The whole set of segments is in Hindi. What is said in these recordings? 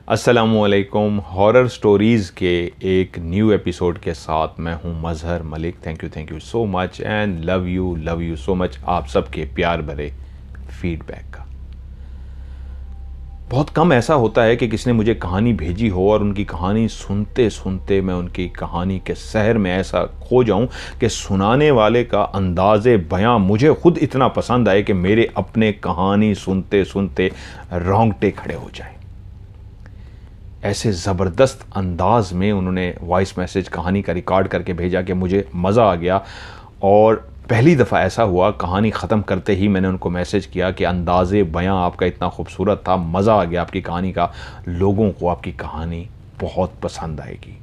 अस्सलामुअलैकुम। हॉरर स्टोरीज़ के एक न्यू एपिसोड के साथ मैं हूं Mazhar Malik. Thank you so much and love you so much आप सबके प्यार भरे फीडबैक का। बहुत कम ऐसा होता है कि किसी ने मुझे कहानी भेजी हो और उनकी कहानी सुनते सुनते मैं उनकी कहानी के सहर में ऐसा खो जाऊं कि सुनाने वाले का अंदाज़े बयां मुझे खुद इतना पसंद आए कि मेरे अपने कहानी सुनते सुनते रोंगटे खड़े हो जाएं। ऐसे ज़बरदस्त अंदाज में उन्होंने वॉइस मैसेज कहानी का रिकॉर्ड करके भेजा कि मुझे मज़ा आ गया। और पहली दफ़ा ऐसा हुआ, कहानी ख़त्म करते ही मैंने उनको मैसेज किया कि अंदाज़े बयां आपका इतना खूबसूरत था, मज़ा आ गया आपकी कहानी का, लोगों को आपकी कहानी बहुत पसंद आएगी।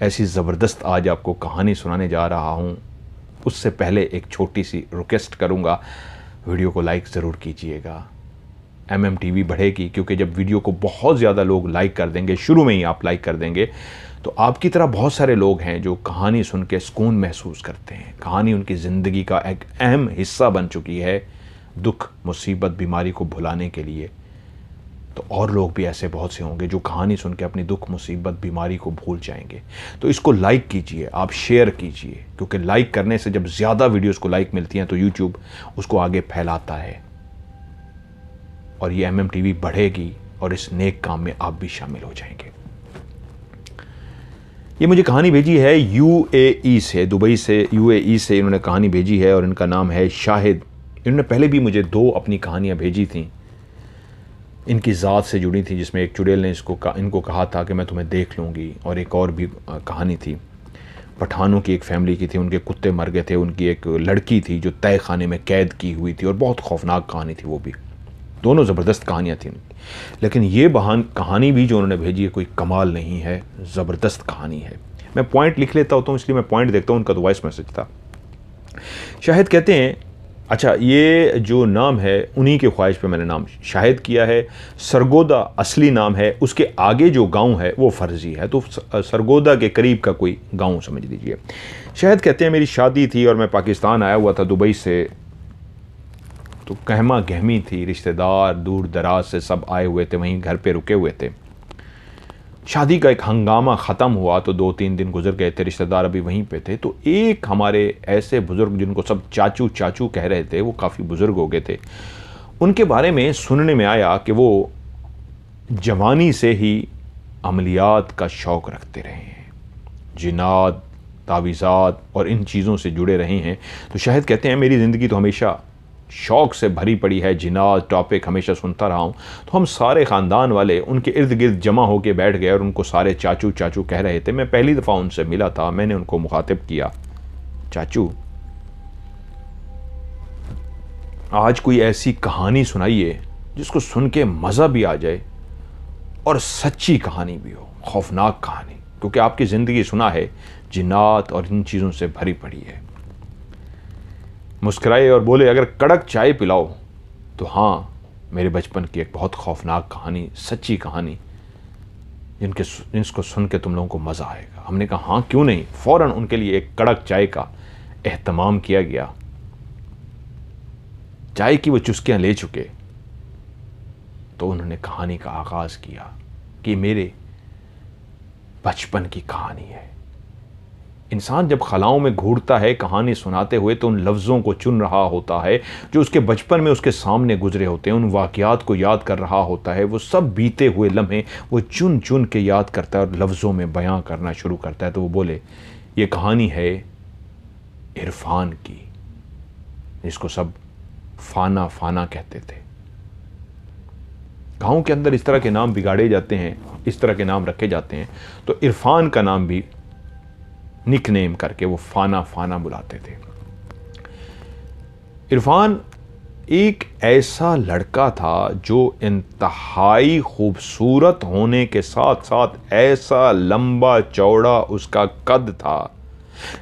ऐसी ज़बरदस्त आज आपको कहानी सुनाने जा रहा हूँ। उससे पहले एक छोटी सी रिक्वेस्ट करूँगा, वीडियो को लाइक ज़रूर कीजिएगा। MMTV बढ़ेगी, क्योंकि जब वीडियो को बहुत ज़्यादा लोग लाइक कर देंगे, शुरू में ही आप लाइक कर देंगे, तो आपकी तरह बहुत सारे लोग हैं जो कहानी सुन के सुकून महसूस करते हैं। कहानी उनकी ज़िंदगी का एक अहम हिस्सा बन चुकी है, दुख मुसीबत बीमारी को भुलाने के लिए। तो और लोग भी ऐसे बहुत से होंगे जो कहानी सुन के अपनी दुख मुसीबत बीमारी को भूल जाएंगे। तो इसको लाइक कीजिए, आप शेयर कीजिए, क्योंकि लाइक करने से जब ज़्यादा वीडियोज़ को लाइक मिलती हैं तो यूट्यूब उसको आगे फैलाता है और ये MMTV बढ़ेगी और इस नेक काम में आप भी शामिल हो जाएंगे। ये मुझे कहानी भेजी है UAE से, दुबई से, UAE से इन्होंने कहानी भेजी है और इनका नाम है शाहिद। इन्होंने पहले भी मुझे 2 अपनी कहानियाँ भेजी थी, इनकी ज़ात से जुड़ी थी, जिसमें एक चुड़ैल ने इनको कहा था कि मैं तुम्हें देख लूँगी, और एक और भी कहानी थी पठानों की, एक फैमिली की थी, उनके कुत्ते मर गए थे, उनकी एक लड़की थी जो तय खाने में कैद की हुई थी, और बहुत खौफनाक कहानी थी वो भी। दोनों ज़बरदस्त कहानियाँ थीं, लेकिन ये कहानी भी जो उन्होंने भेजी है कोई कमाल नहीं है, ज़बरदस्त कहानी है। मैं पॉइंट लिख लेता हूँ, इसलिए मैं पॉइंट देखता हूँ। उनका तो वॉइस मैसेज था। शाहिद कहते हैं, अच्छा ये जो नाम है उन्हीं के ख्वाहिश पे मैंने नाम शाहिद किया है। सरगोदा असली नाम है, उसके आगे जो गांव है वो फ़र्जी है, तो सरगोदा के करीब का कोई गांव समझ लीजिए। शाहिद कहते हैं, मेरी शादी थी और मैं पाकिस्तान आया हुआ था दुबई से, तो कहमा गहमी थी, रिश्तेदार दूर दराज से सब आए हुए थे, वहीं घर पे रुके हुए थे। शादी का एक हंगामा ख़त्म हुआ तो 2-3 दिन गुजर गए थे, रिश्तेदार अभी वहीं पे थे। तो एक हमारे ऐसे बुज़ुर्ग जिनको सब चाचू चाचू कह रहे थे, वो काफ़ी बुज़ुर्ग हो गए थे, उनके बारे में सुनने में आया कि वो जवानी से ही अमलियात का शौक़ रखते रहे हैं, जिन्नात तावीज़ात और इन चीज़ों से जुड़े रहे हैं। तो शाहिद कहते हैं, मेरी ज़िंदगी तो हमेशा शौक़ से भरी पड़ी है, जिन्नात टॉपिक हमेशा सुनता रहा हूँ। तो हम सारे ख़ानदान वाले उनके इर्द गिर्द जमा होकर बैठ गए और उनको सारे चाचू चाचू कह रहे थे। मैं पहली दफ़ा उनसे मिला था, मैंने उनको मुखातिब किया, चाचू आज कोई ऐसी कहानी सुनाइए जिसको सुन के मज़ा भी आ जाए और सच्ची कहानी भी हो, खौफनाक कहानी, क्योंकि आपकी ज़िंदगी सुना है जिन्नात और इन चीज़ों से भरी पड़ी है। मुस्कुराए और बोले, अगर कड़क चाय पिलाओ तो हाँ, मेरे बचपन की एक बहुत खौफनाक कहानी, सच्ची कहानी, जिसको सुन के तुम लोगों को मज़ा आएगा। हमने कहा हाँ क्यों नहीं। फ़ौरन उनके लिए एक कड़क चाय का एहतमाम किया गया। चाय की वो चुस्कियाँ ले चुके तो उन्होंने कहानी का आगाज़ किया कि मेरे बचपन की कहानी है। इंसान जब खलाओं में घूरता है कहानी सुनाते हुए, तो उन लफ्ज़ों को चुन रहा होता है जो उसके बचपन में उसके सामने गुजरे होते हैं, उन वाक़यात को याद कर रहा होता है। वो सब बीते हुए लम्हे वो चुन चुन के याद करता है और लफ्ज़ों में बयां करना शुरू करता है। तो वो बोले, ये कहानी है इरफान की, जिसको सब फ़ाना फ़ाना कहते थे। गाँव के अंदर इस तरह के नाम बिगाड़े जाते हैं, इस तरह के नाम रखे जाते हैं, तो इरफान का नाम भी निकनेम करके वो फ़ाना फ़ाना बुलाते थे। इरफान एक ऐसा लड़का था जो इंतहाई खूबसूरत होने के साथ साथ ऐसा लंबा चौड़ा उसका कद था,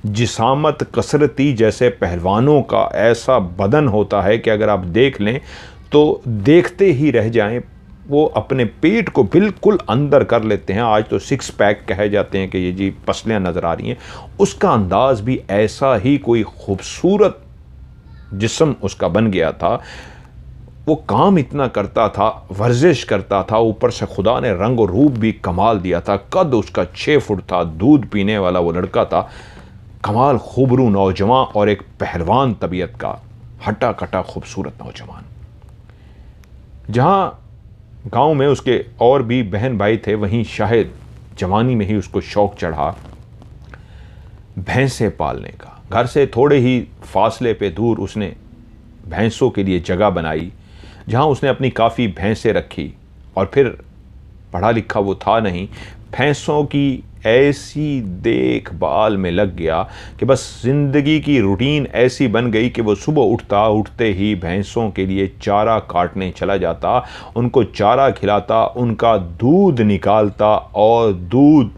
जिसामत कसरती जैसे पहलवानों का ऐसा बदन होता है कि अगर आप देख लें तो देखते ही रह जाएं। वो अपने पेट को बिल्कुल अंदर कर लेते हैं। आज तो 6 पैक कहे जाते हैं कि ये जी पसलियाँ नज़र आ रही हैं। उसका अंदाज़ भी ऐसा ही कोई खूबसूरत जिस्म उसका बन गया था। वो काम इतना करता था, वर्जिश करता था, ऊपर से खुदा ने रंग और रूप भी कमाल दिया था। कद उसका 6 फुट था, दूध पीने वाला वो लड़का था, कमाल खूबरू नौजवान और एक पहलवान तबीयत का हटा कटा खूबसूरत नौजवान। जहां गांव में उसके और भी बहन भाई थे, वहीं शाहिद जवानी में ही उसको शौक चढ़ा भैंसें पालने का। घर से थोड़े ही फासले पे दूर उसने भैंसों के लिए जगह बनाई, जहां उसने अपनी काफ़ी भैंसें रखी। और फिर पढ़ा लिखा वो था नहीं, भैंसों की ऐसी देखभाल में लग गया कि बस ज़िंदगी की रूटीन ऐसी बन गई कि वो सुबह उठते ही भैंसों के लिए चारा काटने चला जाता, उनको चारा खिलाता, उनका दूध निकालता और दूध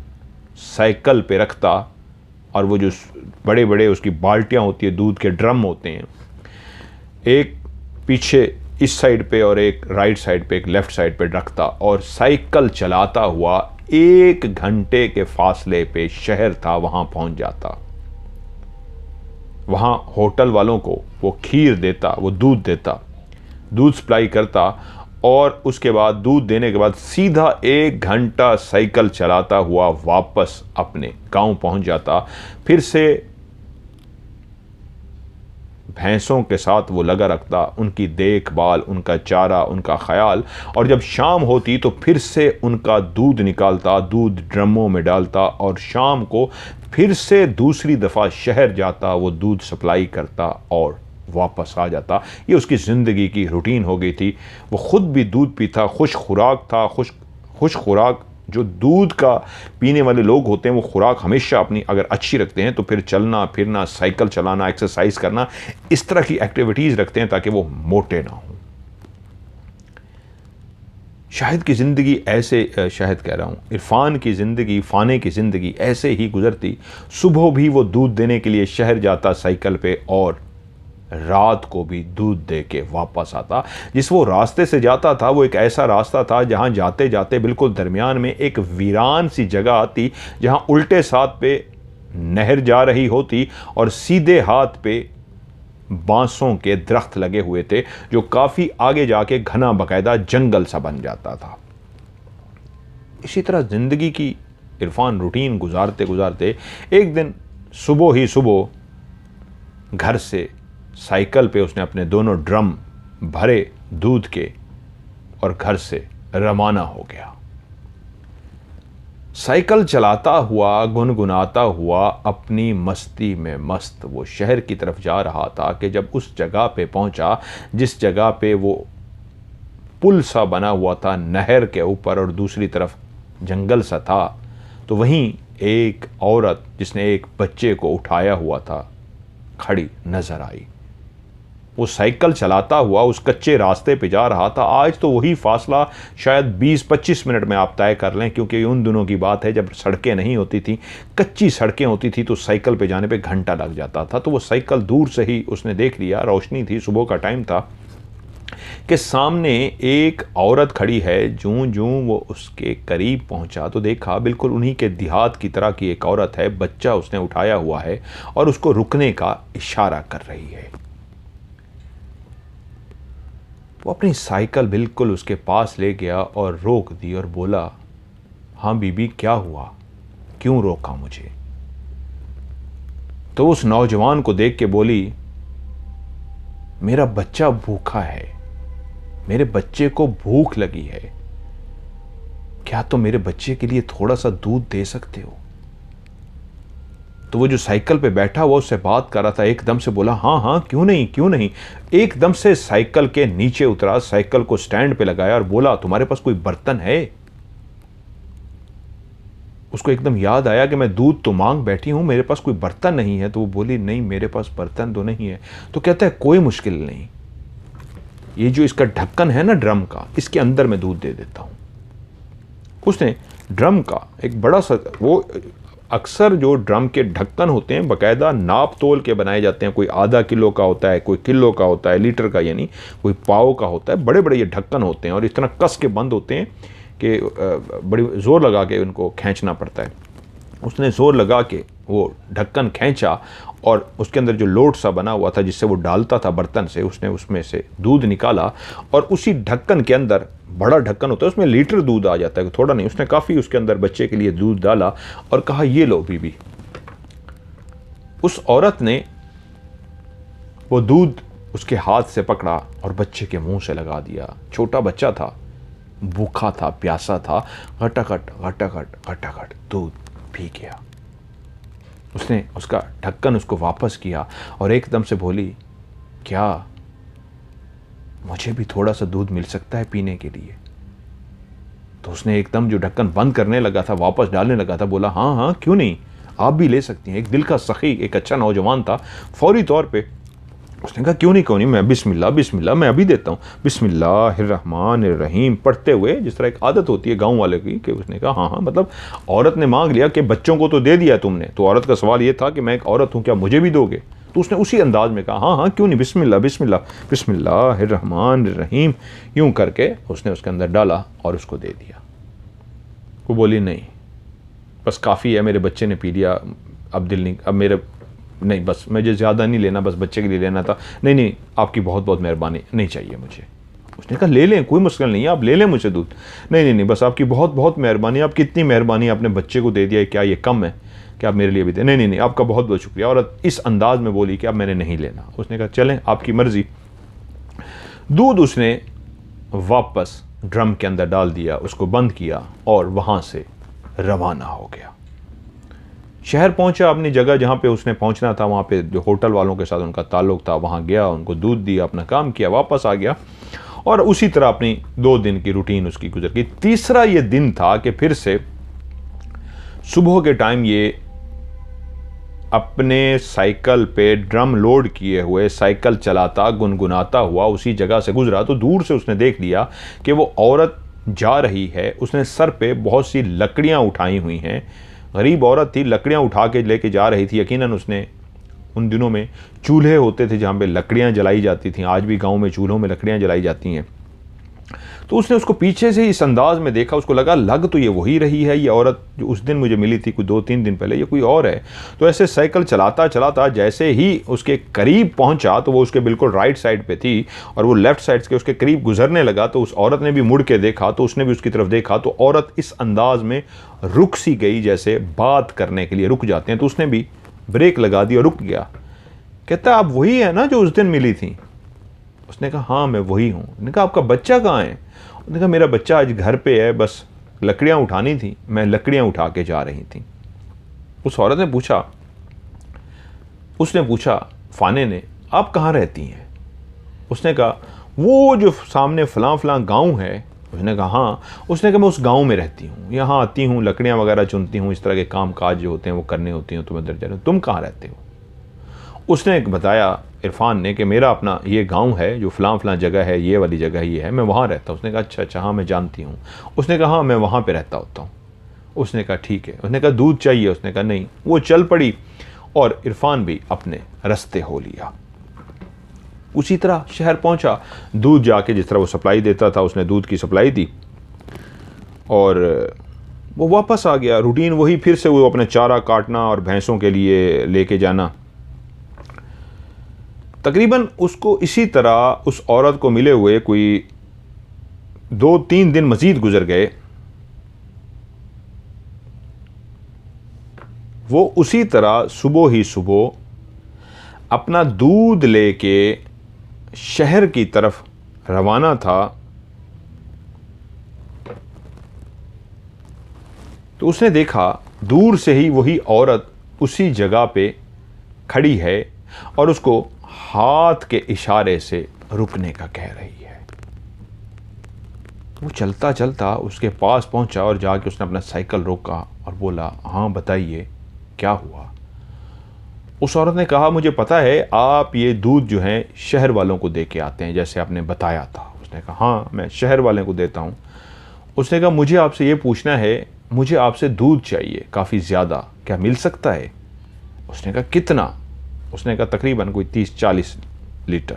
साइकिल पे रखता। और वो जो बड़े बड़े उसकी बाल्टियाँ होती है, दूध के ड्रम होते हैं, एक पीछे इस साइड पे और एक राइट साइड पे, एक लेफ्ट साइड पे रखता और साइकिल चलाता हुआ 1 घंटे के फासले पे शहर था, वहां पहुंच जाता। वहां होटल वालों को वो खीर देता, वो दूध देता, दूध सप्लाई करता और उसके बाद दूध देने के बाद सीधा 1 घंटा साइकिल चलाता हुआ वापस अपने गांव पहुंच जाता। फिर से भैंसों के साथ वो लगा रखता, उनकी देखभाल, उनका चारा, उनका ख्याल। और जब शाम होती तो फिर से उनका दूध निकालता, दूध ड्रमों में डालता और शाम को फिर से दूसरी दफ़ा शहर जाता, वो दूध सप्लाई करता और वापस आ जाता। ये उसकी ज़िंदगी की रूटीन हो गई थी। वो ख़ुद भी दूध पीता, खुश खुराक था, खुश खुराक। जो दूध का पीने वाले लोग होते हैं वो खुराक हमेशा अपनी अगर अच्छी रखते हैं तो फिर चलना फिरना, साइकिल चलाना, एक्सरसाइज करना, इस तरह की एक्टिविटीज़ रखते हैं ताकि वो मोटे ना हों। शाहिद की ज़िंदगी ऐसे, शाहिद कह रहा हूँ, इरफान की ज़िंदगी, फ़ाने की ज़िंदगी ऐसे ही गुजरती। सुबह भी वो दूध देने के लिए शहर जाता साइकिल पे और रात को भी दूध दे के वापस आता। जिस वो रास्ते से जाता था वो एक ऐसा रास्ता था जहां जाते जाते बिल्कुल दरमियान में एक वीरान सी जगह आती, जहां उल्टे साथ पे नहर जा रही होती और सीधे हाथ पे बांसों के दरख्त लगे हुए थे, जो काफ़ी आगे जाके घना बकायदा जंगल सा बन जाता था। इसी तरह ज़िंदगी की इरफान रूटीन गुजारते गुजारते एक दिन सुबह ही सुबह घर से साइकिल पे उसने अपने दोनों ड्रम भरे दूध के और घर से रवाना हो गया। साइकिल चलाता हुआ, गुनगुनाता हुआ, अपनी मस्ती में मस्त वो शहर की तरफ जा रहा था कि जब उस जगह पे पहुंचा जिस जगह पे वो पुल सा बना हुआ था नहर के ऊपर और दूसरी तरफ जंगल सा था, तो वहीं एक औरत जिसने एक बच्चे को उठाया हुआ था खड़ी नजर आई। वो साइकिल चलाता हुआ उस कच्चे रास्ते पे जा रहा था। आज तो वही फासला शायद 20-25 मिनट में आप तय कर लें, क्योंकि उन दिनों की बात है जब सड़कें नहीं होती थी, कच्ची सड़कें होती थी, तो साइकिल पे जाने पे घंटा लग जाता था। तो वो साइकिल दूर से ही उसने देख लिया, रोशनी थी, सुबह का टाइम था, कि सामने एक औरत खड़ी है। जूं जूं वो उसके करीब पहुंचा तो देखा बिल्कुल उन्हीं के देहात की तरह की एक औरत है, बच्चा उसने उठाया हुआ है और उसको रुकने का इशारा कर रही है। वो अपनी साइकिल बिल्कुल उसके पास ले गया और रोक दी और बोला, हाँ बीबी क्या हुआ, क्यों रोका मुझे? तो उस नौजवान को देख के बोली, मेरा बच्चा भूखा है, मेरे बच्चे को भूख लगी है, क्या तुम मेरे बच्चे के लिए थोड़ा सा दूध दे सकते हो? तो वो जो साइकिल पे बैठा हुआ उससे बात कर रहा था एकदम से बोला, हाँ हाँ क्यों नहीं क्यों नहीं। एकदम से साइकिल के नीचे उतरा, साइकिल को स्टैंड पे लगाया और बोला, तुम्हारे पास कोई बर्तन है? उसको एकदम याद आया कि मैं दूध तो मांग बैठी हूं, मेरे पास कोई बर्तन नहीं है। तो वो बोली, नहीं मेरे पास बर्तन तो नहीं है। तो कहता है कोई मुश्किल नहीं, ये जो इसका ढक्कन है ना ड्रम का, इसके अंदर मैं दूध दे देता हूं। उसने ड्रम का एक बड़ा सा, वो अक्सर जो ड्रम के ढक्कन होते हैं बाकायदा नाप तोल के बनाए जाते हैं, कोई आधा किलो का होता है, कोई किलो का होता है, लीटर का यानी कोई पाव का होता है, बड़े बड़े ये ढक्कन होते हैं और इतना कस के बंद होते हैं कि बड़ी ज़ोर लगा के उनको खींचना पड़ता है। उसने ज़ोर लगा के वो ढक्कन खींचा और उसके अंदर जो लोट सा बना हुआ था जिससे वो डालता था बर्तन से, उसने उसमें से दूध निकाला और उसी ढक्कन के अंदर, बड़ा ढक्कन होता है उसमें लीटर दूध आ जाता है, थोड़ा नहीं, उसने काफ़ी उसके अंदर बच्चे के लिए दूध डाला और कहा ये लो बीबी। उस औरत ने वो दूध उसके हाथ से पकड़ा और बच्चे के मुंह से लगा दिया। छोटा बच्चा था, भूखा था, प्यासा था, घटाघट घटाघट घटाघट दूध पी गया। उसने उसका ढक्कन उसको वापस किया और एकदम से बोली, क्या मुझे भी थोड़ा सा दूध मिल सकता है पीने के लिए? तो उसने एकदम जो ढक्कन बंद करने लगा था, वापस डालने लगा था, बोला हाँ हाँ क्यों नहीं, आप भी ले सकती हैं। एक दिल का सखी, एक अच्छा नौजवान था, फौरी तौर पे उसने कहा क्यों नहीं, मैं बिस्मिल्लाह बिस्मिल्लाह, मैं अभी देता हूँ, बिस्मिल्लाहिर्रहमानिर्रहीम पढ़ते हुए, जिस तरह एक आदत होती है गांव वाले की, कि उसने कहा हाँ हाँ, मतलब औरत ने मांग लिया कि बच्चों को तो दे दिया तुमने, तो औरत का सवाल ये था कि मैं एक औरत हूँ, क्या मुझे भी दोगे? तो उसने उसी अंदाज में कहा हाँ हाँ क्यों नहीं, बिस्मिल्लाह बिस्मिल्लाह बिस्मिल्लाहिर्रहमानिर्रहीम, यूँ करके उसने उसके अंदर डाला और उसको दे दिया। वो बोली नहीं बस काफ़ी है, मेरे बच्चे ने पी लिया, अब दिल नहीं, अब मेरे नहीं, बस मुझे ज़्यादा नहीं लेना, बस बच्चे के लिए लेना था। नहीं नहीं, आपकी बहुत बहुत मेहरबानी, नहीं चाहिए मुझे। उसने कहा ले लें, कोई मुश्किल नहीं है, आप ले लें मुझसे दूध। नहीं नहीं नहीं, बस आपकी बहुत बहुत मेहरबानी, आप कितनी मेहरबानी, आपने बच्चे को दे दिया, क्या ये कम है कि आप मेरे लिए भी दें? नहीं नहीं नहीं, आपका बहुत बहुत शुक्रिया। और इस अंदाज में बोली कि अब मैंने नहीं लेना। उसने कहा चलें, आपकी मर्ज़ी। दूध उसने वापस ड्रम के अंदर डाल दिया, उसको बंद किया और वहाँ से रवाना हो गया। शहर पहुंचा, अपनी जगह जहाँ पे उसने पहुंचना था, वहाँ पे जो होटल वालों के साथ उनका ताल्लुक था, वहाँ गया, उनको दूध दिया, अपना काम किया, वापस आ गया और उसी तरह अपनी 2 दिन की रूटीन उसकी गुजर गई। तीसरा ये दिन था कि फिर से सुबह के टाइम ये अपने साइकिल पे ड्रम लोड किए हुए साइकिल चलाता गुनगुनाता हुआ उसी जगह से गुजरा, तो दूर से उसने देख लिया कि वो औरत जा रही है। उसने सर पे बहुत सी लकड़ियाँ उठाई हुई हैं, गरीब औरत थी, लकड़ियाँ उठा के लेके जा रही थी। यकीनन उसने, उन दिनों में चूल्हे होते थे जहाँ पे लकड़ियाँ जलाई जाती थीं, आज भी गांव में चूल्हों में लकड़ियाँ जलाई जाती हैं। तो उसने उसको पीछे से इस अंदाज में देखा, उसको लगा लग तो ये वही रही है, ये औरत जो उस दिन मुझे मिली थी कोई 2-3 दिन पहले, ये कोई और है। तो ऐसे साइकिल चलाता चलाता जैसे ही उसके करीब पहुंचा तो वो उसके बिल्कुल राइट साइड पे थी और वो लेफ्ट साइड के उसके करीब गुजरने लगा। तो उस औरत ने भी मुड़ के देखा, तो उसने भी उसकी तरफ देखा, तो औरत इस अंदाज में रुक सी गई जैसे बात करने के लिए रुक जाते हैं। तो उसने भी ब्रेक लगा दी और रुक गया। कहता आप वही है ना जो उस दिन मिली थी? उसने कहा हाँ मैं वही हूँ। उसने कहा आपका बच्चा कहाँ है? उसने कहा मेरा बच्चा आज घर पे है, बस लकड़ियाँ उठानी थी, मैं लकड़ियाँ उठा के जा रही थी। उस औरत ने पूछा, उसने पूछा फाने ने, आप कहाँ रहती हैं? उसने कहा वो जो सामने फलां फलां गांव है। उसने कहा हाँ। उसने कहा मैं उस गांव में रहती हूँ, यहाँ आती हूँ, लकड़ियाँ वगैरह चुनती हूँ, इस तरह के काम काज जो होते हैं वो करने होती हैं, तो मैं इधर जा रही हूँ। तुम कहाँ रहते हो? उसने बताया इरफान ने कि मेरा अपना ये गांव है जो फलां फलां जगह है, ये वाली जगह ये है, मैं वहाँ रहता हूँ। उसने कहा अच्छा अच्छा, हाँ मैं जानती हूँ। उसने कहा हाँ मैं वहाँ पे रहता होता हूँ। उसने कहा ठीक है। उसने कहा दूध चाहिए? उसने कहा नहीं। वो चल पड़ी और इरफान भी अपने रास्ते हो लिया। उसी तरह शहर पहुँचा, दूध जाके जिस तरह वो सप्लाई देता था उसने दूध की सप्लाई दी और वो वापस आ गया। रूटीन वही, फिर से वो अपने चारा काटना और भैंसों के लिए लेके जाना। तकरीबन उसको इसी तरह उस औरत को मिले हुए कोई 2-3 दिन मज़ीद गुजर गए। वो उसी तरह सुबह ही सुबह अपना दूध लेके शहर की तरफ रवाना था। तो उसने देखा दूर से ही वही औरत उसी जगह पे खड़ी है और उसको हाथ के इशारे से रुकने का कह रही है। वो चलता चलता उसके पास पहुंचा और जाके उसने अपना साइकिल रोका और बोला हाँ बताइए क्या हुआ? उस औरत ने कहा मुझे पता है आप ये दूध जो है शहर वालों को दे के आते हैं जैसे आपने बताया था। उसने कहा हाँ मैं शहर वालों को देता हूँ। उसने कहा मुझे आपसे ये पूछना है, मुझे आपसे दूध चाहिए काफ़ी ज़्यादा, क्या मिल सकता है? उसने कहा कितना? उसने कहा तकरीबन कोई 30-40 लीटर।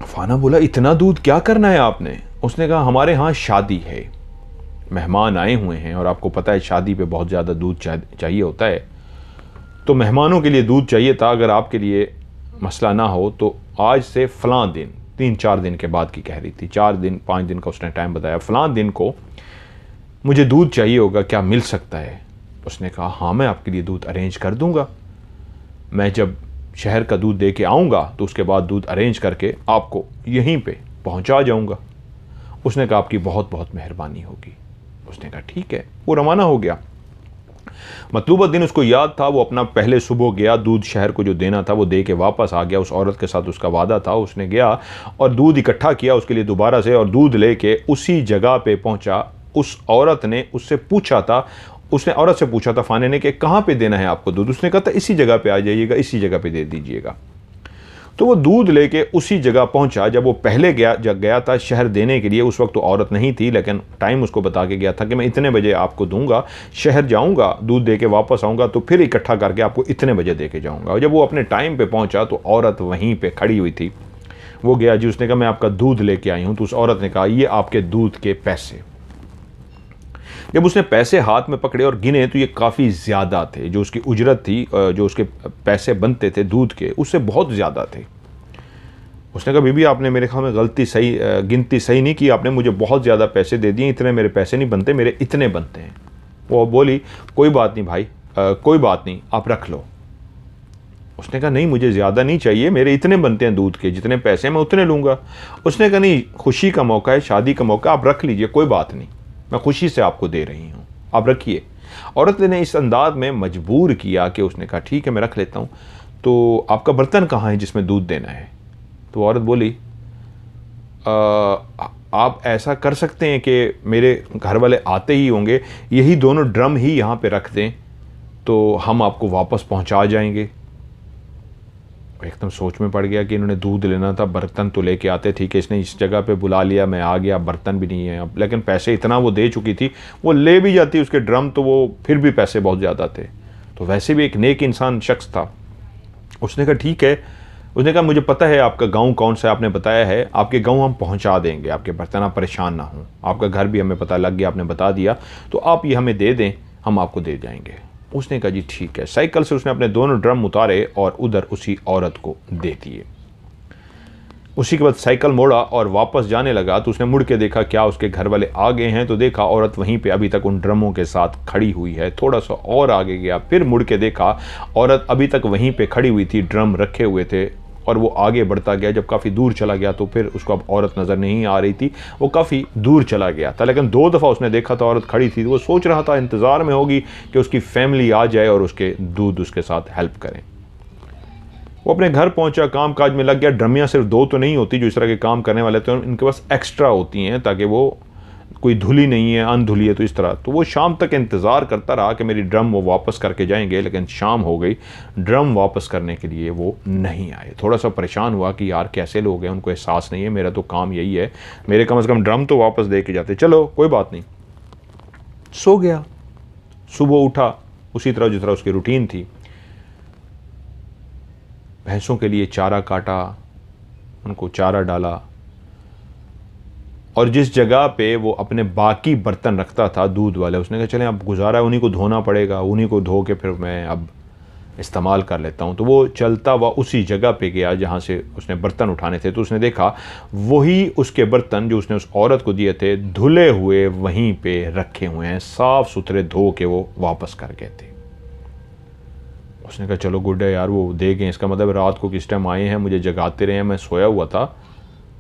फाना बोला इतना दूध क्या करना है आपने? उसने कहा हमारे यहाँ शादी है, मेहमान आए हुए हैं और आपको पता है शादी पे बहुत ज़्यादा दूध चाहिए होता है, तो मेहमानों के लिए दूध चाहिए था। अगर आपके लिए मसला ना हो तो आज से फ़लाँ दिन, 3-4 दिन के बाद की कह रही थी, 4 दिन 5 दिन का उसने टाइम बताया, फ़लाँ दिन को मुझे दूध चाहिए होगा, क्या मिल सकता है? उसने कहा हाँ, मैं आपके लिए दूध अरेंज कर दूंगा। मैं जब शहर का दूध दे के आऊँगा तो उसके बाद दूध अरेंज करके आपको यहीं पे पहुँचा जाऊँगा। उसने कहा आपकी बहुत बहुत मेहरबानी होगी। उसने कहा ठीक है। वो रवाना हो गया। मतलूबा दिन उसको याद था, वो अपना पहले सुबह गया, दूध शहर को जो देना था वो दे के वापस आ गया। उस औरत के साथ उसका वादा था, उसने गया और दूध इकट्ठा किया उसके लिए दोबारा से, और दूध लेके उसी जगह पे पहुंचा। उस औरत ने उससे पूछा था, उसने औरत से पूछा था फाने ने कि कहाँ पे देना है आपको दूध? उसने कहा था इसी जगह पे आ जाइएगा, इसी जगह पे दे दीजिएगा। तो वो दूध लेके उसी जगह पहुंचा। जब वो पहले जब गया था शहर देने के लिए, उस वक्त तो औरत नहीं थी, लेकिन टाइम उसको बता के गया था कि मैं इतने बजे आपको दूंगा, शहर जाऊंगा, दूध दे के वापस आऊंगा तो फिर इकट्ठा करके आपको इतने बजे दे के जाऊंगा। और जब वो अपने टाइम पे पहुंचा तो औरत वहीं पे खड़ी हुई थी। वो गया जी, उसने कहा मैं आपका दूध लेके आई हूँ। तो उस औरत ने कहा ये आपके दूध के पैसे। जब उसने पैसे हाथ में पकड़े और गिने तो ये काफ़ी ज़्यादा थे। जो उसकी उजरत थी, जो उसके पैसे बनते थे दूध के, उससे बहुत ज़्यादा थे। उसने कहा बीबी आपने मेरे ख्याल में गिनती सही नहीं की, आपने मुझे बहुत ज़्यादा पैसे दे दिए, इतने मेरे पैसे नहीं बनते, मेरे इतने बनते हैं। वो बोली कोई बात नहीं भाई, कोई बात नहीं, आप रख लो। उसने कहा नहीं मुझे ज़्यादा नहीं चाहिए, मेरे इतने बनते हैं दूध के, जितने पैसे मैं उतने लूँगा। उसने कहा नहीं, खुशी का मौका है, शादी का मौका, आप रख लीजिए, कोई बात नहीं, मैं खुशी से आपको दे रही हूँ, आप रखिए। औरत ने इस अंदाज में मजबूर किया कि उसने कहा ठीक है मैं रख लेता हूँ। तो आपका बर्तन कहाँ है जिसमें दूध देना है? तो औरत बोली आप ऐसा कर सकते हैं कि मेरे घर वाले आते ही होंगे, यही दोनों ड्रम ही यहाँ पे रख दें तो हम आपको वापस पहुँचा जाएंगे। एकदम सोच में पड़ गया कि इन्होंने दूध लेना था, बर्तन तो लेके आते, ठीक है इसने इस जगह पे बुला लिया, मैं आ गया, बर्तन भी नहीं है अब, लेकिन पैसे इतना वो दे चुकी थी, वो ले भी जाती उसके ड्रम तो वो फिर भी पैसे बहुत ज़्यादा थे। तो वैसे भी एक नेक इंसान शख्स था। उसने कहा ठीक है। उसने कहा मुझे पता है आपका गांव कौन सा है, आपने बताया है, आपके गांव हम पहुंचा देंगे आपके बर्तन, आप परेशान ना हों, आपका घर भी हमें पता लग गया, आपने बता दिया, तो आप ये हमें दे दें, हम आपको दे जाएंगे। उसने कहा जी ठीक है। साइकिल से उसने अपने दोनों ड्रम उतारे और उधर उसी औरत को दे दिए। उसी के बाद साइकिल मोड़ा और वापस जाने लगा तो उसने मुड़ के देखा क्या उसके घर वाले आ गए हैं, तो देखा औरत वहीं पे अभी तक उन ड्रमों के साथ खड़ी हुई है। थोड़ा सा और आगे गया, फिर मुड़ के देखा औरत अभी तक वहीं पे खड़ी हुई थी, ड्रम रखे हुए थे, और वो आगे बढ़ता गया। जब काफ़ी दूर चला गया तो फिर उसको अब औरत नज़र नहीं आ रही थी, वो काफ़ी दूर चला गया था। लेकिन 2 दफ़ा उसने देखा तो औरत खड़ी थी, वो सोच रहा था, इंतज़ार में होगी कि उसकी फैमिली आ जाए और उसके दूध उसके साथ हेल्प करें। वो अपने घर पहुंचा, काम काज में लग गया। ड्रमियाँ सिर्फ 2 तो नहीं होती जो इस तरह के काम करने वाले, तो इनके पास एक्स्ट्रा होती हैं ताकि वो कोई धुली नहीं है, अनधुली है, तो इस तरह। तो वो शाम तक इंतज़ार करता रहा कि मेरी ड्रम वो वापस करके जाएंगे, लेकिन शाम हो गई, ड्रम वापस करने के लिए वो नहीं आए। थोड़ा सा परेशान हुआ कि यार कैसे लोग हैं, उनको एहसास नहीं है, मेरा तो काम यही है, मेरे कम से कम ड्रम तो वापस दे के जाते, चलो कोई बात नहीं। सो गया। सुबह उठा उसी तरह जिस तरह उसकी रूटीन थी, भैंसों के लिए चारा काटा, उनको चारा डाला, और जिस जगह पे वो अपने बाकी बर्तन रखता था दूध वाले, उसने कहा चलें अब गुजारा उन्हीं को धोना पड़ेगा, उन्हीं को धो के फिर मैं अब इस्तेमाल कर लेता हूँ। तो वो चलता हुआ उसी जगह पे गया जहाँ से उसने बर्तन उठाने थे। तो उसने देखा वही उसके बर्तन जो उसने उस औरत को दिए थे धुले हुए वहीं पे रखे हुए हैं, साफ़ सुथरे धो के वो वापस कर गए थे। उसने कहा चलो गुड है यार, वो दे गए, इसका मतलब रात को किस टाइम आए हैं, मुझे जगाते रहे हैं, मैं सोया हुआ था,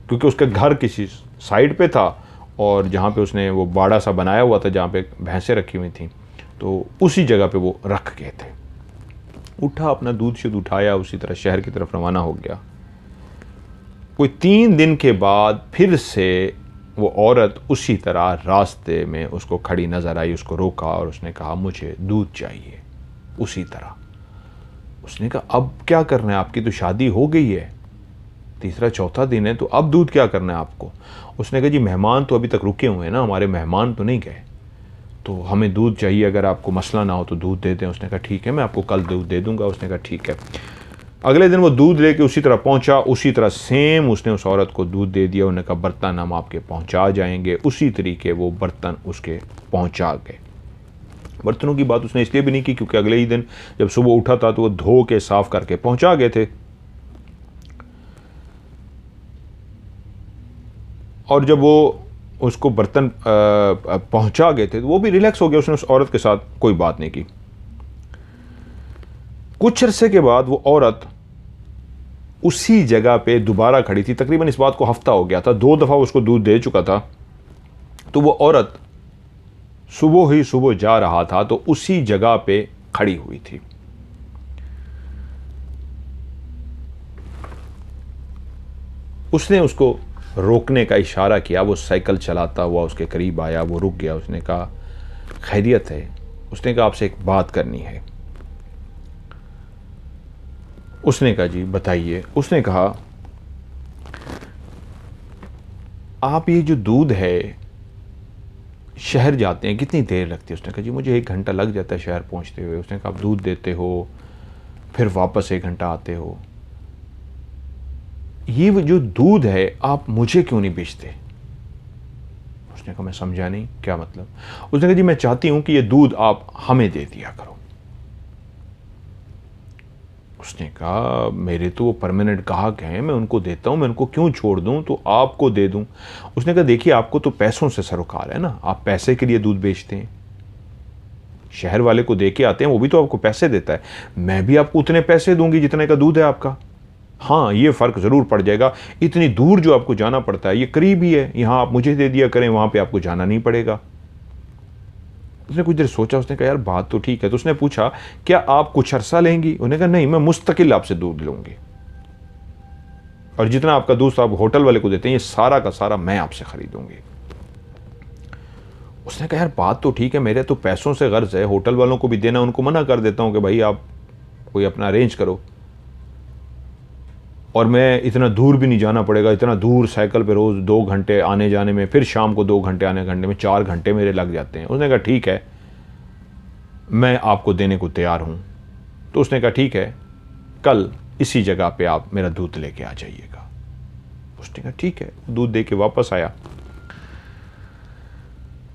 क्योंकि उसका घर किसी साइड पे था और जहाँ पे उसने वो बाड़ा सा बनाया हुआ था जहाँ पे भैंसें रखी हुई थी, तो उसी जगह पे वो रख गए थे। उठा, अपना दूध शुद्ध उठाया, उसी तरह शहर की तरफ रवाना हो गया। कोई 3 दिन के बाद फिर से वो औरत उसी तरह रास्ते में उसको खड़ी नज़र आई, उसको रोका और उसने कहा मुझे दूध चाहिए। उसी तरह उसने कहा अब क्या करना है, आपकी तो शादी हो गई है, 3-4 दिन है, तो अब दूध क्या करना है आपको? उसने कहा जी मेहमान तो अभी तक रुके हुए हैं ना, हमारे मेहमान तो नहीं गए, तो हमें दूध चाहिए, अगर आपको मसला ना हो तो दूध दे दें। उसने कहा ठीक है मैं आपको कल दूध दे दूंगा। उसने कहा ठीक है। अगले दिन वो दूध लेके उसी तरह पहुंचा, उसी तरह सेम उसने उस औरत को दूध दे दिया। उन्होंने कहा बर्तन हम आपके पहुंचा जाएंगे। उसी तरीके वो बर्तन उसके पहुंचा गए। बर्तनों की बात उसने इसलिए भी नहीं की क्योंकि अगले ही दिन जब सुबह उठा था तो वो धो के साफ करके पहुंचा गए थे। और जब वो उसको बर्तन पहुंचा गए थे तो वो भी रिलैक्स हो गया, उसने उस औरत के साथ कोई बात नहीं की। कुछ अरसे के बाद वो औरत उसी जगह पे दोबारा खड़ी थी। तकरीबन इस बात को हफ्ता हो गया था, 2 दफ़ा उसको दूध दे चुका था। तो वो औरत सुबह जा रहा था तो उसी जगह पे खड़ी हुई थी। उसने उसको रोकने का इशारा किया। वो साइकिल चलाता हुआ उसके करीब आया, वो रुक गया। उसने कहा खैरियत है? उसने कहा आपसे एक बात करनी है। उसने कहा जी बताइए। उसने कहा आप ये जो दूध है शहर जाते हैं कितनी देर लगती है? उसने कहा जी मुझे 1 घंटा लग जाता है शहर पहुंचते हुए। उसने कहा आप दूध देते हो फिर वापस 1 घंटा आते हो, ये जो दूध है आप मुझे क्यों नहीं बेचते? उसने कहा मैं समझा नहीं, क्या मतलब? उसने कहा जी मैं चाहती हूं कि ये दूध आप हमें दे दिया करो। उसने कहा मेरे तो वो परमानेंट ग्राहक हैं, मैं उनको देता हूं, मैं उनको क्यों छोड़ दूं, तो आपको दे दूं। उसने कहा देखिए आपको तो पैसों से सरोकार है ना, आप पैसे के लिए दूध बेचते हैं। शहर वाले को दे के आते हैं, वो भी तो आपको पैसे देता है, मैं भी आपको उतने पैसे दूंगी जितने का दूध है आपका। हाँ ये फ़र्क ज़रूर पड़ जाएगा, इतनी दूर जो आपको जाना पड़ता है ये करीब ही है, यहाँ आप मुझे दे दिया करें, वहाँ पे आपको जाना नहीं पड़ेगा। उसने कुछ देर सोचा, उसने कहा यार बात तो ठीक है। तो उसने पूछा क्या आप कुछ अरसा लेंगी? उन्होंने कहा नहीं, मैं मुस्तकिल आपसे दूध लूँगी और जितना आपका दूध आप होटल वाले को देते हैं ये सारा का सारा मैं आपसे खरीदूंगी। उसने कहा यार बात तो ठीक है, मेरे तो पैसों से गर्ज है, होटल वालों को भी देना, उनको मना कर देता हूँ कि भाई आप कोई अपना अरेंज करो, और मैं इतना दूर भी नहीं जाना पड़ेगा, इतना दूर साइकिल पे रोज़ 2 घंटे आने जाने में, फिर शाम को 2 घंटे आने घंटे में 4 घंटे मेरे लग जाते हैं। उसने कहा ठीक है मैं आपको देने को तैयार हूँ। तो उसने कहा ठीक है कल इसी जगह पे आप मेरा दूध लेके आ जाइएगा। उसने कहा ठीक है, दूध दे के वापस आया।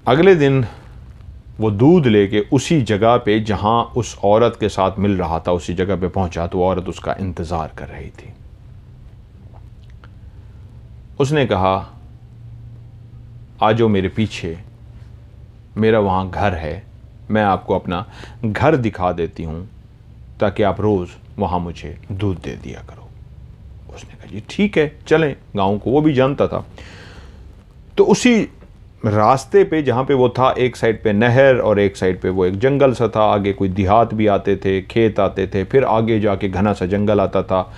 अगले दिन वो दूध लेके उसी जगह पे जहाँ उस औरत के साथ मिल रहा था उसी जगह पे पहुँचा तो औरत उसका इंतज़ार कर रही थी। उसने कहा आ जाओ मेरे पीछे, मेरा वहाँ घर है, मैं आपको अपना घर दिखा देती हूँ ताकि आप रोज़ वहाँ मुझे दूध दे दिया करो। उसने कहा जी ठीक है चलें, गाँव को वो भी जानता था। तो उसी रास्ते पे जहाँ पे वो था, एक साइड पे नहर और एक साइड पे वो एक जंगल सा था, आगे कोई देहात भी आते थे, खेत आते थे, फिर आगे जाके घना सा जंगल आता था।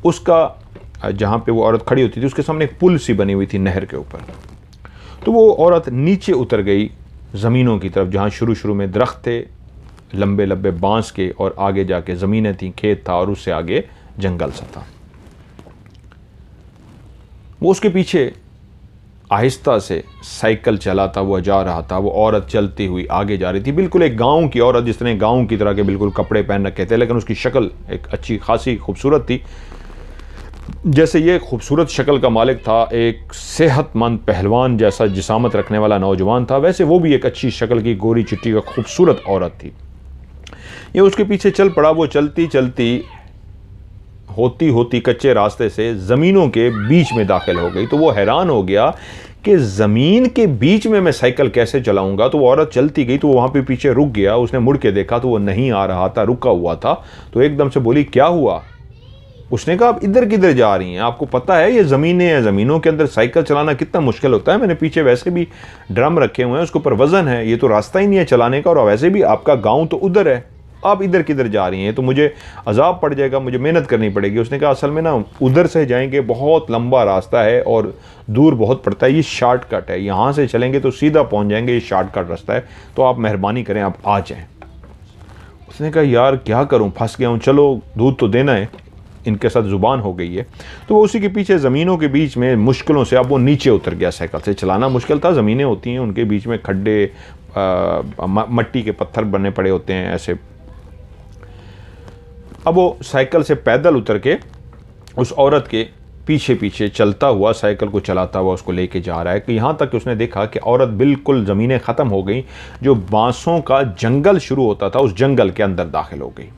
उसका जहाँ पे वो औरत खड़ी होती थी उसके सामने एक पुल सी बनी हुई थी नहर के ऊपर। तो वो औरत नीचे उतर गई ज़मीनों की तरफ जहाँ शुरू में दरख्त थे लंबे लंबे बांस के, और आगे जाके ज़मीनें थी, खेत था, और उससे आगे जंगल सा था। वो उसके पीछे आहिस्ता से साइकिल चलाता हुआ जा रहा था। वो औरत चलती हुई आगे जा रही थी, बिल्कुल एक गांव की औरत, जिसने गांव की तरह के बिल्कुल कपड़े पहन रखे थे, लेकिन उसकी शक्ल एक अच्छी खासी खूबसूरत थी। जैसे ये खूबसूरत शक्ल का मालिक था एक सेहतमंद पहलवान जैसा जिसामत रखने वाला नौजवान था, वैसे वो भी एक अच्छी शक्ल की गोरी चिट्टी का खूबसूरत औरत थी। ये उसके पीछे चल पड़ा। वो चलती चलती होती होती कच्चे रास्ते से ज़मीनों के बीच में दाखिल हो गई। तो वो हैरान हो गया कि ज़मीन के बीच में मैं साइकिल कैसे चलाऊंगा। तो वो औरत चलती गई तो वहाँ पे पीछे रुक गया। उसने मुड़ के देखा तो वो नहीं आ रहा था, रुका हुआ था। तो एकदम से बोली क्या हुआ? उसने कहा आप इधर किधर जा रही हैं? आपको पता है ये ज़मीनें हैं, ज़मीनों के अंदर साइकिल चलाना कितना मुश्किल होता है। मैंने पीछे वैसे भी ड्रम रखे हुए हैं, उसके ऊपर वज़न है, ये तो रास्ता ही नहीं है चलाने का, और वैसे भी आपका गाँव तो उधर है, आप इधर किधर जा रही हैं? तो मुझे अजाब पड़ जाएगा, मुझे मेहनत करनी पड़ेगी। उसने कहा असल में ना उधर से जाएंगे, बहुत लंबा रास्ता है और दूर बहुत पड़ता है, ये शॉर्टकट है, यहाँ से चलेंगे तो सीधा पहुँच जाएंगे, ये शॉर्टकट रास्ता है, तो आप मेहरबानी करें आप आ जाएँ। उसने कहा यार क्या करूँ, फंस गया हूँ, चलो दूध तो देना है। इनके साथ ज़ुबान हो गई है। तो वो उसी के पीछे ज़मीनों के बीच में मुश्किलों से अब वो नीचे उतर गया। साइकिल से चलाना मुश्किल था, ज़मीनें होती हैं उनके बीच में खड्डे, मट्टी के पत्थर बने पड़े होते हैं ऐसे। अब वो साइकिल से पैदल उतर के उस औरत के पीछे पीछे चलता हुआ साइकिल को चलाता हुआ उसको लेके जा रहा है कि यहाँ तक कि उसने देखा कि औरत बिल्कुल ज़मीनें ख़त्म हो गई, जो बांसों का जंगल शुरू होता था उस जंगल के अंदर दाखिल हो गई।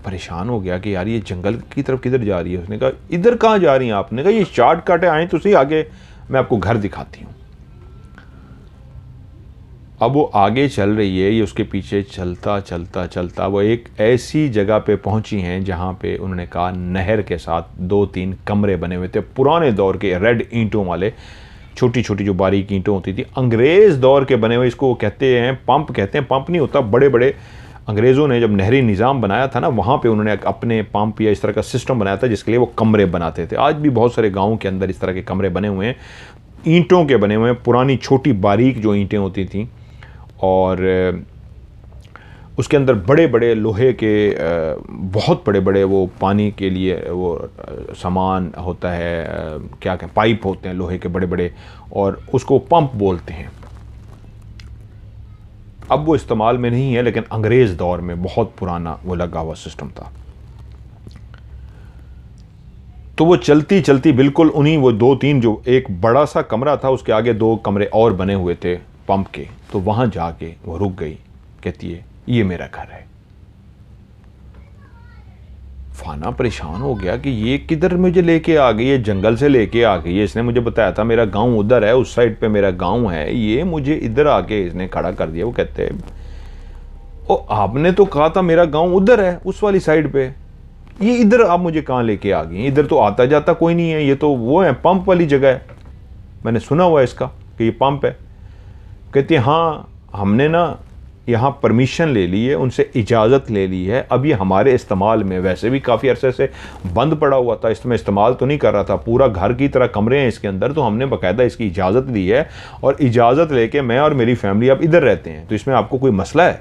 परेशान हो गया कि यार ये जंगल की तरफ किधर जा रही है। उसने कहा इधर कहाँ जा रही हैं आपने? कहा ये शॉर्टकट है, आए तो सही आगे, मैं आपको घर दिखाती हूँ। अब वो आगे चल रही है, ये उसके पीछे चलता चलता चलता वो एक ऐसी जगह पे पहुंची हैं जहां पे उन्होंने कहा नहर के साथ 2-3 कमरे बने हुए थे, पुराने दौर के रेड ईंटों वाले, छोटी छोटी जो बारीक ईंटें होती थी, अंग्रेज़ दौर के बने हुए। इसको कहते हैं पंप, कहते हैं पंप नहीं होता, बड़े बड़े अंग्रेज़ों ने जब नहरी निज़ाम बनाया था ना, वहाँ पे उन्होंने अपने पंप या इस तरह का सिस्टम बनाया था जिसके लिए वो कमरे बनाते थे। आज भी बहुत सारे गाँव के अंदर इस तरह के कमरे बने हुए हैं, ईंटों के बने हुए हैं, पुरानी छोटी बारीक जो ईंटें होती थीं, और उसके अंदर बड़े बड़े लोहे के बहुत बड़े बड़े वो पानी के लिए वो सामान होता है, क्या कहें, पाइप होते हैं लोहे के बड़े बड़े, और उसको पंप बोलते हैं। अब वो इस्तेमाल में नहीं है, लेकिन अंग्रेज़ दौर में बहुत पुराना वो लगा हुआ सिस्टम था। तो वो चलती चलती बिल्कुल उन्हीं वो 2-3, जो एक बड़ा सा कमरा था उसके आगे 2 कमरे और बने हुए थे पंप के, तो वहां जाके वो रुक गई। कहती है ये मेरा घर है। फाना परेशान हो गया कि ये किधर मुझे लेके आ गई है, जंगल से लेके आ गई है। इसने मुझे बताया था मेरा गांव उधर है, उस साइड पे मेरा गांव है, ये मुझे इधर आके इसने खड़ा कर दिया। वो कहते हैं ओ आपने तो कहा था मेरा गांव उधर है उस वाली साइड पे, ये इधर आप मुझे कहाँ लेके आ गई? इधर तो आता जाता कोई नहीं है, ये तो वो है पंप वाली जगह है, मैंने सुना हुआ है इसका कि ये पंप है। कहती है हाँ हमने ना यहाँ परमिशन ले ली है, उनसे इजाज़त ले ली है, अब ये हमारे इस्तेमाल में, वैसे भी काफ़ी अरसे से बंद पड़ा हुआ था, इसमें इस्तेमाल तो नहीं कर रहा था, पूरा घर की तरह कमरे हैं इसके अंदर, तो हमने बाकायदा इसकी इजाज़त ली है और इजाज़त लेके मैं और मेरी फैमिली अब इधर रहते हैं, तो इसमें आपको कोई मसला है?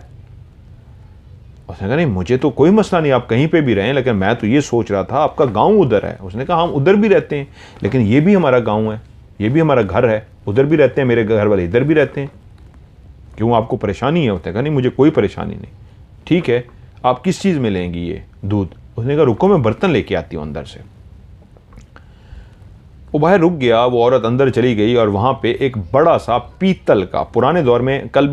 उसने कहा नहीं मुझे तो कोई मसला नहीं, आप कहीं पे भी रहें, लेकिन मैं तो ये सोच रहा था आपका गांव उधर है। उसने कहा हम उधर भी रहते हैं, लेकिन ये भी हमारा गांव है, ये भी हमारा घर है, उधर भी रहते हैं, मेरे घर वाले इधर भी रहते हैं, क्यों आपको परेशानी है? उसने कहा नहीं मुझे कोई परेशानी नहीं। ठीक है आप किस चीज़ में लेंगी ये दूध? उसने कहा रुको मैं बर्तन लेके आती हूँ अंदर से। वो बाहर रुक गया, वो औरत अंदर चली गई और वहाँ पे एक बड़ा सा पीतल का, पुराने दौर में, कल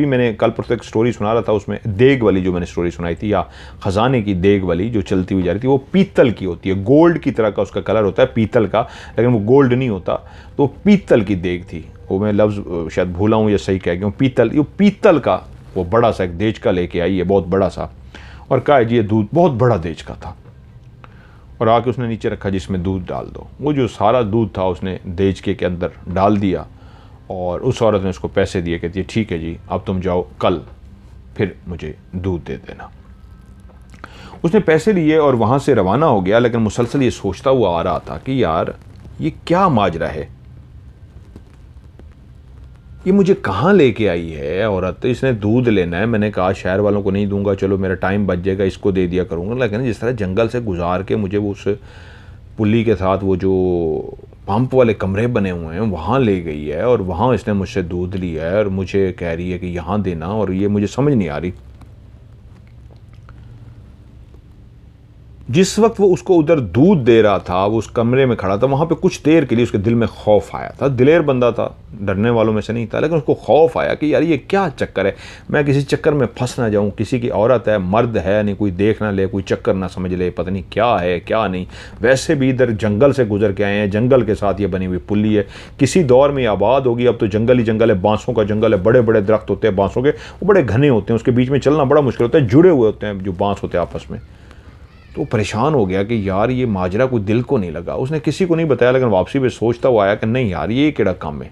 परसों एक स्टोरी सुना रहा था, उसमें देग वाली जो मैंने स्टोरी सुनाई थी, या खजाने की देग वाली जो चलती हुई जा रही थी, वो पीतल की होती है, गोल्ड की तरह का उसका कलर होता है पीतल का, लेकिन वो गोल्ड नहीं होता, तो पीतल की देग थी। वो मैं लफ्ज़ शायद भूला हूँ या सही कह गया हूँ, पीतल, ये पीतल का वो बड़ा सा एक देज का लेके आई है, बहुत बड़ा सा, और कहा जी ये दूध बहुत बड़ा देज का था, और आके उसने नीचे रखा जिसमें दूध डाल दो। वो जो सारा दूध था उसने देजके के अंदर डाल दिया, और उस औरत ने उसको पैसे दिए, कहती है ठीक है जी अब तुम जाओ, कल फिर मुझे दूध दे देना। उसने पैसे लिए और वहाँ से रवाना हो गया, लेकिन मुसलसल ये सोचता हुआ आ रहा था कि यार ये क्या माजरा है, ये मुझे कहाँ लेके आई है औरत? इसने दूध लेना है, मैंने कहा शहर वालों को नहीं दूंगा, चलो मेरा टाइम बच जाएगा, इसको दे दिया करूँगा, लेकिन जिस तरह जंगल से गुजार के मुझे वो उस पुल्ली के साथ वो जो पंप वाले कमरे बने हुए हैं वहाँ ले गई है, और वहाँ इसने मुझसे दूध लिया है और मुझे कह रही है कि यहाँ देना, और ये मुझे समझ नहीं आ रही। जिस वक्त वो उसको उधर दूध दे रहा था, वो उस कमरे में खड़ा था, वहाँ पे कुछ देर के लिए उसके दिल में खौफ आया था। दिलेर बंदा था, डरने वालों में से नहीं था, लेकिन उसको खौफ आया कि यार ये क्या चक्कर है, मैं किसी चक्कर में फंस ना जाऊँ, किसी की औरत है, मर्द है, नहीं कोई देख ना ले, कोई चक्कर ना समझ ले, पता नहीं क्या है क्या नहीं। वैसे भी इधर जंगल से गुजर के आए हैं, जंगल के साथ ये बनी हुई पुल्ली है, किसी दौर में आबाद होगी, अब तो जंगल ही जंगल है, बांसों का जंगल है, बड़े बड़े दरख्त होते हैं बांसों के, वो बड़े घने होते हैं, उसके बीच में चलना बड़ा मुश्किल होता है, जुड़े हुए होते हैं जो बांस होते हैं आपस में। तो परेशान हो गया कि यार ये माजरा कोई दिल को नहीं लगा। उसने किसी को नहीं बताया, लेकिन वापसी पे सोचता हुआ आया कि नहीं यार ये केड़ा काम है,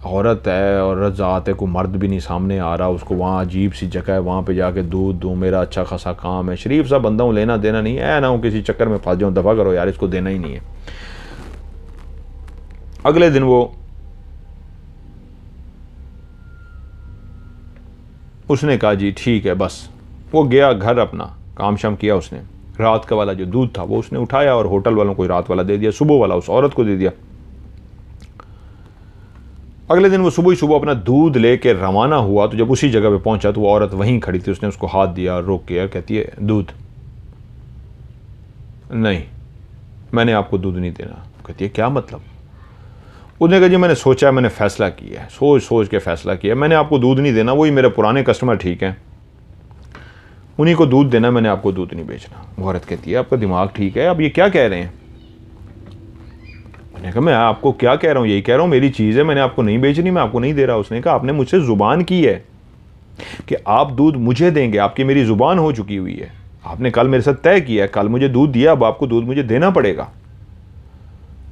औरत है, औरत ज़ात है, कोई मर्द भी नहीं सामने आ रहा, उसको वहाँ अजीब सी जगह है, वहाँ पे जाके दूध दूँ, मेरा अच्छा खासा काम है, शरीफ सा बंदा हूँ, लेना देना नहीं है, ना हूँ किसी चक्कर में फंस जाऊँ, दफ़ा करो यार, इसको देना ही नहीं है। अगले दिन उसने कहा जी ठीक है, बस वो गया घर, अपना काम शाम किया उसने, रात का वाला जो दूध था वो उसने उठाया और होटल वालों को रात वाला दे दिया, सुबह वाला उस औरत को दे दिया। अगले दिन वो सुबह ही सुबह अपना दूध लेके रवाना हुआ, तो जब उसी जगह पे पहुंचा तो वो औरत वहीं खड़ी थी। उसने उसको हाथ दिया, रोक के, कहती है दूध नहीं, मैंने आपको दूध नहीं देना। कहती है क्या मतलब? उसने कहा जी मैंने सोचा है, मैंने फैसला किया है, सोच सोच के फैसला किया है, मैंने आपको दूध नहीं देना। वही मेरे पुराने कस्टमर ठीक हैं, उन्हीं को दूध देना, मैंने आपको दूध नहीं बेचना। वो औरत कहती है आपका दिमाग ठीक है, अब ये क्या कह रहे हैं? मैंने कहा मैं आपको क्या कह रहा हूँ, यही कह रहा हूँ मेरी चीज़ है, मैंने आपको नहीं बेचनी, मैं आपको नहीं दे रहा। उसने कहा आपने मुझसे ज़ुबान की है कि आप दूध मुझे देंगे, आपकी मेरी ज़ुबान हो चुकी हुई है, आपने कल मेरे साथ तय किया है, कल मुझे दूध दिया, अब आपको दूध मुझे देना पड़ेगा।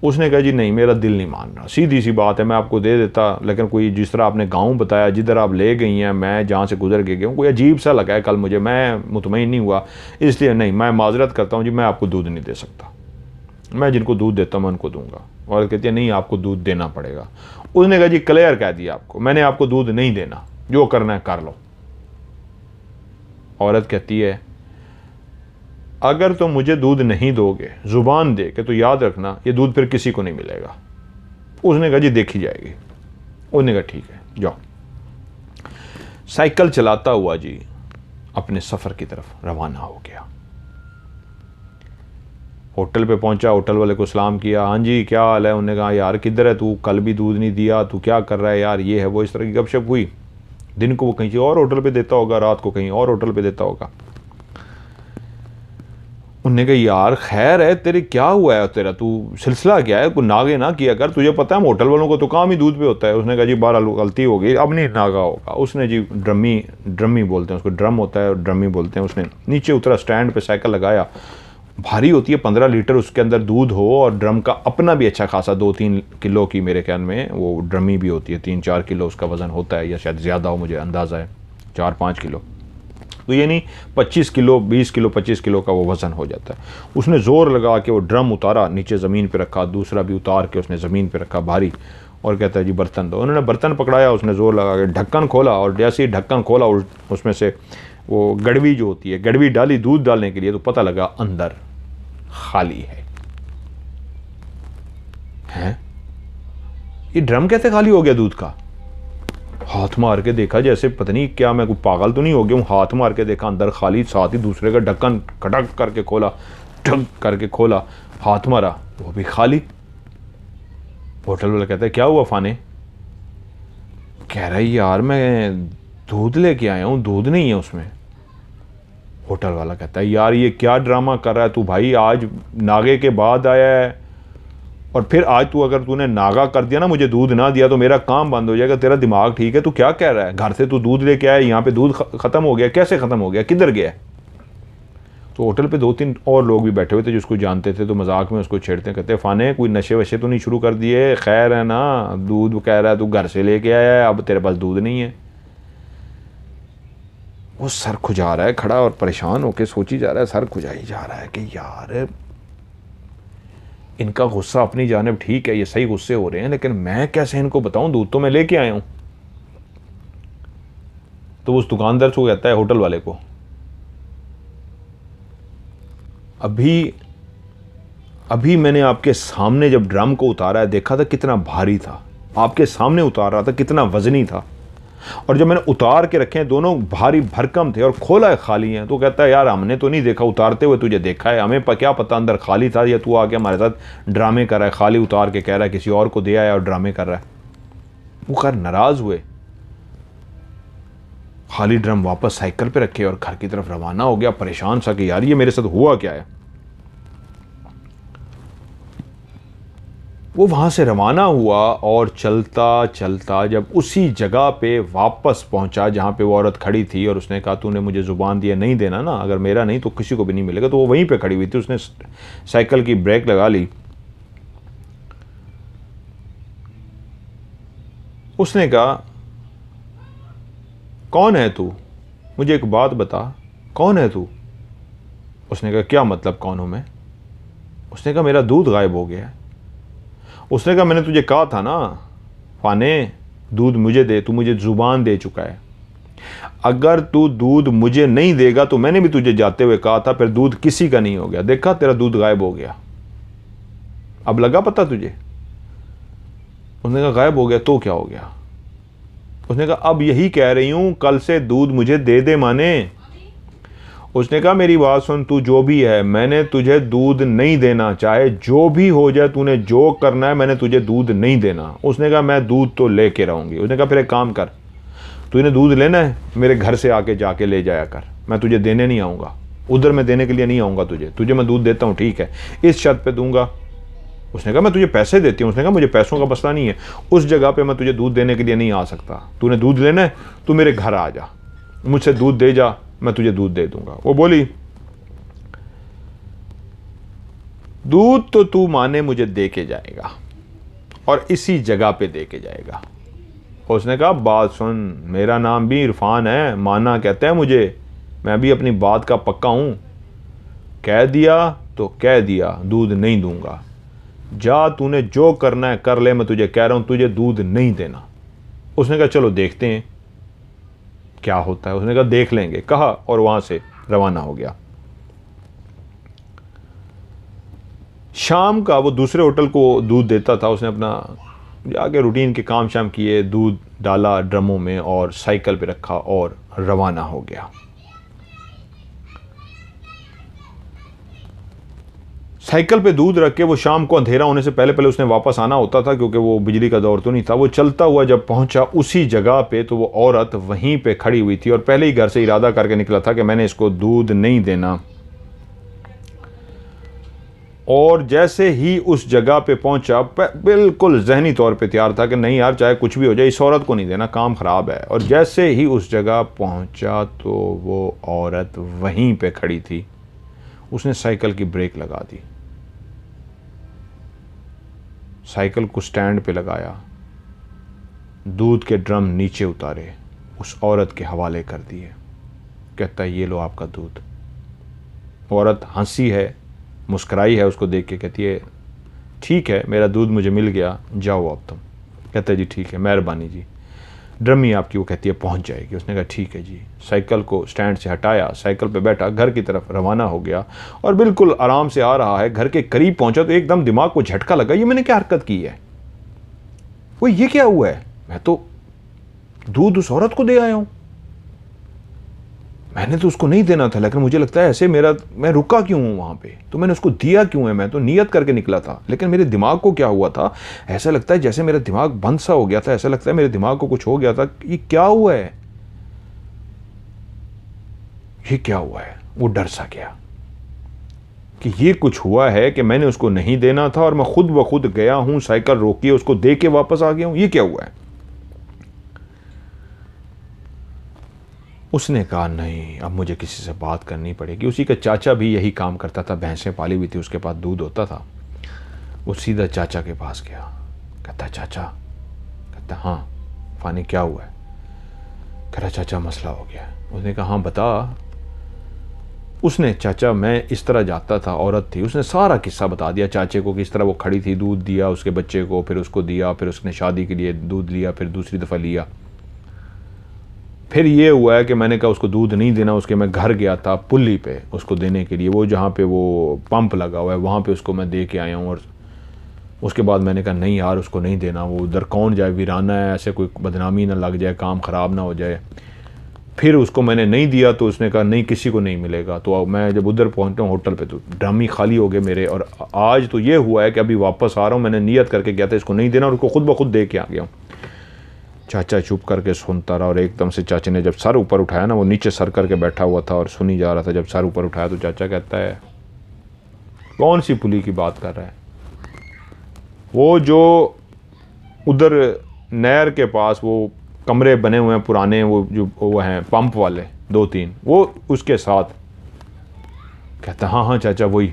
उसने कहा जी नहीं, मेरा दिल नहीं मान रहा, सीधी सी बात है, मैं आपको दे देता, लेकिन कोई जिस तरह आपने गाँव बताया, जिधर आप ले गई हैं, मैं जहाँ से गुजर के गया हूँ, कोई अजीब सा लगा है कल मुझे, मैं मुतमईन नहीं हुआ, इसलिए नहीं, मैं माजरत करता हूँ जी, मैं आपको दूध नहीं दे सकता, मैं जिनको दूध देता हूँ मैं उनको दूंगा। और कहती है नहीं, आपको दूध देना पड़ेगा। उसने कहा जी क्लियर कह दिया आपको, मैंने आपको दूध नहीं देना, जो करना है कर लो। औरत कहती है अगर तुम मुझे दूध नहीं दोगे जुबान दे के, तो याद रखना ये दूध फिर किसी को नहीं मिलेगा। उसने कहा जी देखी जाएगी। उसने कहा ठीक है जाओ। साइकिल चलाता हुआ जी अपने सफ़र की तरफ रवाना हो गया। होटल पे पहुंचा, होटल वाले को सलाम किया, हाँ जी क्या हाल है? उन्होंने कहा यार किधर है तू, कल भी दूध नहीं दिया, तू क्या कर रहा है यार, ये है वो, इस तरह की गपशप हुई। दिन को वो कहीं और होटल पे देता होगा, रात को कहीं और होटल पे देता होगा। उन्होंने कहा यार खैर है, तेरे क्या हुआ है, तेरा तू सिलसिला क्या है, कोई नागे ना किया कर, तुझे पता है होटल वालों को तो काम ही दूध पे होता है। उसने कहा जी 12 गलती हो गई, अब नहीं नागा होगा। उसने जी ड्रमी बोलते हैं उसको, ड्रम होता है ड्रमी बोलते हैं। उसने नीचे उतरा, स्टैंड पे साइकिल लगाया, भारी होती है 15 लीटर उसके अंदर दूध हो, और ड्रम का अपना भी अच्छा खासा 2-3 किलो की मेरे ख्याल में वो ड्रमी भी होती है, 3-4 किलो उसका वज़न होता है, या शायद ज़्यादा हो, मुझे अंदाज़ा है 4-5 किलो। तो ये नहीं 25 किलो 20 किलो 25 किलो का वो वज़न हो जाता है। उसने ज़ोर लगा के वो ड्रम उतारा, नीचे ज़मीन पे रखा, दूसरा भी उतार के उसने ज़मीन पे रखा भारी, और कहता है जी बर्तन दो। उन्होंने बर्तन पकड़ाया, उसने ज़ोर लगा के ढक्कन खोला, और जैसे ही ढक्कन खोला उसमें से वो गड़वी जो होती है, गड़वी डाली दूध डालने के लिए, तो पता लगा अंदर खाली है। ये ड्रम कैसे खाली हो गया दूध का? हाथ मार के देखा, जैसे पता नहीं क्या, मैं कोई पागल तो नहीं हो गया हूँ, हाथ मार के देखा अंदर खाली, साथ ही दूसरे का ढक्कन खटक करके खोला, ठक करके खोला, हाथ मारा, वो भी खाली। होटल वाला कहता है क्या हुआ फाने? कह रहा है यार मैं दूध लेके आया हूँ, दूध नहीं है उसमें। होटल वाला कहता है यार ये क्या ड्रामा कर रहा है तू भाई, आज नागे के बाद आया है, और फिर आज तू अगर तूने नागा कर दिया ना, मुझे दूध ना दिया, तो मेरा काम बंद हो जाएगा। तेरा दिमाग ठीक है? तू क्या कह रहा है? घर से तू दूध लेके आया, यहाँ पे दूध ख़त्म हो गया, कैसे ख़त्म हो गया, किधर गया? तो होटल पे 2-3 और लोग भी बैठे हुए थे जिसको जानते थे, तो मजाक में उसको छेड़ते हैं, कहते फाने कोई नशे वशे तो नहीं शुरू कर दिए? खैर है ना, दूध कह रहा है तू घर से लेके आया है, अब तेरे पास दूध नहीं है। वो सर खुजा रहा है खड़ा, और परेशान होकर सोची जा रहा है, सर खुजाई जा रहा है कि यार इनका गुस्सा अपनी जानिब ठीक है, ये सही गुस्से हो रहे हैं, लेकिन मैं कैसे इनको बताऊं, दूध तो मैं लेके आया हूं। तो उस दुकानदार को कहता है होटल वाले को, अभी मैंने आपके सामने जब ड्रम को उतारा है, देखा था कितना भारी था, आपके सामने उतार रहा था, कितना वजनी था, और जब मैंने उतार के रखे हैं दोनों भारी भरकम थे, और खोला है खाली है। तो कहता है यार हमने तो नहीं देखा, उतारते हुए तुझे देखा है, हमें क्या पता अंदर खाली था, या तू आके हमारे साथ ड्रामे कर रहा है, खाली उतार के कह रहा है किसी और को दे आया और ड्रामे कर रहा है। वो खैर नाराज हुए, खाली ड्रम वापस साइकिल पे रखे और घर की तरफ रवाना हो गया, परेशान सा कि यार ये मेरे साथ हुआ क्या है। वो वहाँ से रवाना हुआ, और चलता चलता जब उसी जगह पे वापस पहुँचा जहाँ पे वो औरत खड़ी थी, और उसने कहा तूने मुझे ज़ुबान दिया नहीं देना ना, अगर मेरा नहीं तो किसी को भी नहीं मिलेगा, तो वो वहीं पे खड़ी हुई थी। उसने साइकिल की ब्रेक लगा ली, उसने कहा कौन है तू, मुझे एक बात बता, कौन है तू? उसने कहा क्या मतलब कौन हूँ मैं? उसने कहा मेरा दूध गायब हो गया है। उसने कहा मैंने तुझे कहा था ना फाने दूध मुझे दे, तू मुझे ज़ुबान दे चुका है, अगर तू दूध मुझे नहीं देगा तो मैंने भी तुझे जाते हुए कहा था, फिर दूध किसी का नहीं हो गया, देखा तेरा दूध गायब हो गया, अब लगा पता तुझे? उसने कहा गायब हो गया, तो क्या हो गया? उसने कहा अब यही कह रही हूँ, कल से दूध मुझे दे दे माने। उसने कहा मेरी बात सुन, तू जो भी है, मैंने तुझे दूध नहीं देना, चाहे जो भी हो जाए, तूने जो करना है, मैंने तुझे दूध नहीं देना। उसने कहा मैं दूध तो लेके रहूँगी। उसने कहा फिर एक काम कर, तूने दूध लेना है मेरे घर से आके जाके ले जाया कर, मैं तुझे देने नहीं आऊँगा, उधर मैं देने के लिए नहीं आऊँगा तुझे मैं दूध देता हूँ, ठीक है, इस शर्त पे दूंगा। उसने कहा मैं तुझे पैसे देती हूँ। उसने कहा मुझे पैसों का मसला नहीं है, उस जगह पे मैं तुझे दूध देने के लिए नहीं आ सकता। तूने दूध लेना है, तू मेरे घर आ जा, मुझसे दूध दे जा, मैं तुझे दूध दे दूंगा। वो बोली दूध तो तू माने मुझे दे के जाएगा और इसी जगह पे दे के जाएगा। उसने कहा बात सुन, मेरा नाम भी इरफान है, माना कहते हैं मुझे, मैं भी अपनी बात का पक्का हूँ, कह दिया तो कह दिया, दूध नहीं दूंगा, जा तूने जो करना है कर ले, मैं तुझे कह रहा हूं तुझे दूध नहीं देना। उसने कहा चलो देखते हैं क्या होता है। उसने कहा देख लेंगे, कहा और वहां से रवाना हो गया। शाम का वो दूसरे होटल को दूध देता था, उसने अपना जाके रूटीन के काम शाम किए, दूध डाला ड्रमों में और साइकिल पे रखा और रवाना हो गया। साइकिल पे दूध रख के वो शाम को अंधेरा होने से पहले पहले उसने वापस आना होता था, क्योंकि वो बिजली का दौर तो नहीं था। वो चलता हुआ जब पहुंचा उसी जगह पे, तो वो औरत वहीं पे खड़ी हुई थी और पहले ही घर से इरादा करके निकला था कि मैंने इसको दूध नहीं देना। और जैसे ही उस जगह पे पहुंचा, बिल्कुल जहनी तौर पे तैयार था कि नहीं यार चाहे कुछ भी हो जाए, इस औरत को नहीं देना, काम खराब है। और जैसे ही उस जगह पहुंचा तो वो औरत वहीं पे खड़ी थी। उसने साइकिल की ब्रेक लगा दी, साइकिल को स्टैंड पे लगाया, दूध के ड्रम नीचे उतारे, उस औरत के हवाले कर दिए। कहता है ये लो आपका दूध। औरत हंसी है, मुस्कुराई है उसको देख के, कहती है ठीक है मेरा दूध मुझे मिल गया, जाओ अब तुम। कहता है जी ठीक है, मेहरबानी जी। ड्रमी आपकी, वो कहती है पहुंच जाएगी। उसने कहा ठीक है जी। साइकिल को स्टैंड से हटाया, साइकिल पे बैठा, घर की तरफ रवाना हो गया और बिल्कुल आराम से आ रहा है। घर के करीब पहुंचा तो एकदम दिमाग को झटका लगा, ये मैंने क्या हरकत की है, वो ये क्या हुआ है, मैं तो दूध उस औरत को दे आया हूं, मैंने तो उसको नहीं देना था, लेकिन मुझे लगता है ऐसे मैं रुका क्यों हूं वहां पे, तो मैंने उसको दिया क्यों है, मैं तो नियत करके निकला था, लेकिन मेरे दिमाग को क्या हुआ था, ऐसा लगता है जैसे मेरा दिमाग बंद सा हो गया था, ऐसा लगता है मेरे दिमाग को कुछ हो गया था, ये क्या हुआ है, ये क्या हुआ है। वो डर सा गया कि ये कुछ हुआ है कि मैंने उसको नहीं देना था और मैं खुद ब खुद गया हूं, साइकिल रोकी, उसको दे के वापस आ गया हूं, ये क्या हुआ है। उसने कहा नहीं, अब मुझे किसी से बात करनी पड़ेगी। उसी का चाचा भी यही काम करता था, भैंसें पाली हुई थी, उसके पास दूध होता था। वो सीधा चाचा के पास गया, कहता चाचा, कहता हाँ फानी क्या हुआ है। कह रहा चाचा मसला हो गया। उसने कहा हाँ बता। उसने चाचा मैं इस तरह जाता था, औरत थी, उसने सारा किस्सा बता दिया चाचे को कि इस तरह वो खड़ी थी, दूध दिया उसके बच्चे को, फिर उसको दिया, फिर उसने शादी के लिए दूध लिया, फिर दूसरी दफ़ा लिया, फिर ये हुआ है कि मैंने कहा उसको दूध नहीं देना, उसके मैं घर गया था पुल्ली पे उसको देने के लिए, वो जहाँ पे वो पंप लगा हुआ है वहाँ पे उसको मैं दे के आया हूँ। और उसके बाद मैंने कहा नहीं यार उसको नहीं देना, वो उधर कौन जाए, वीराना है, ऐसे कोई बदनामी ना लग जाए, काम ख़राब ना हो जाए। फिर उसको मैंने नहीं दिया तो उसने कहा नहीं किसी को नहीं मिलेगा। तो मैं जब उधर पहुँचा हूँ होटल पे तो ड्रमी खाली हो गए मेरे। और आज तो ये हुआ है कि अभी वापस आ रहा हूँ, मैंने नियत करके गया था इसको नहीं देना और उसको खुद ब खुद दे के आ गया हूँ। चाचा चुप करके सुनता रहा और एकदम से चाचा ने जब सर ऊपर उठाया ना, वो नीचे सर करके बैठा हुआ था और सुनी जा रहा था, जब सर ऊपर उठाया तो चाचा कहता है कौन सी पुली की बात कर रहा है। वो जो उधर नहर के पास वो कमरे बने हुए हैं पुराने, वो हैं पंप वाले 2-3, वो उसके साथ। कहता हाँ हाँ चाचा वही।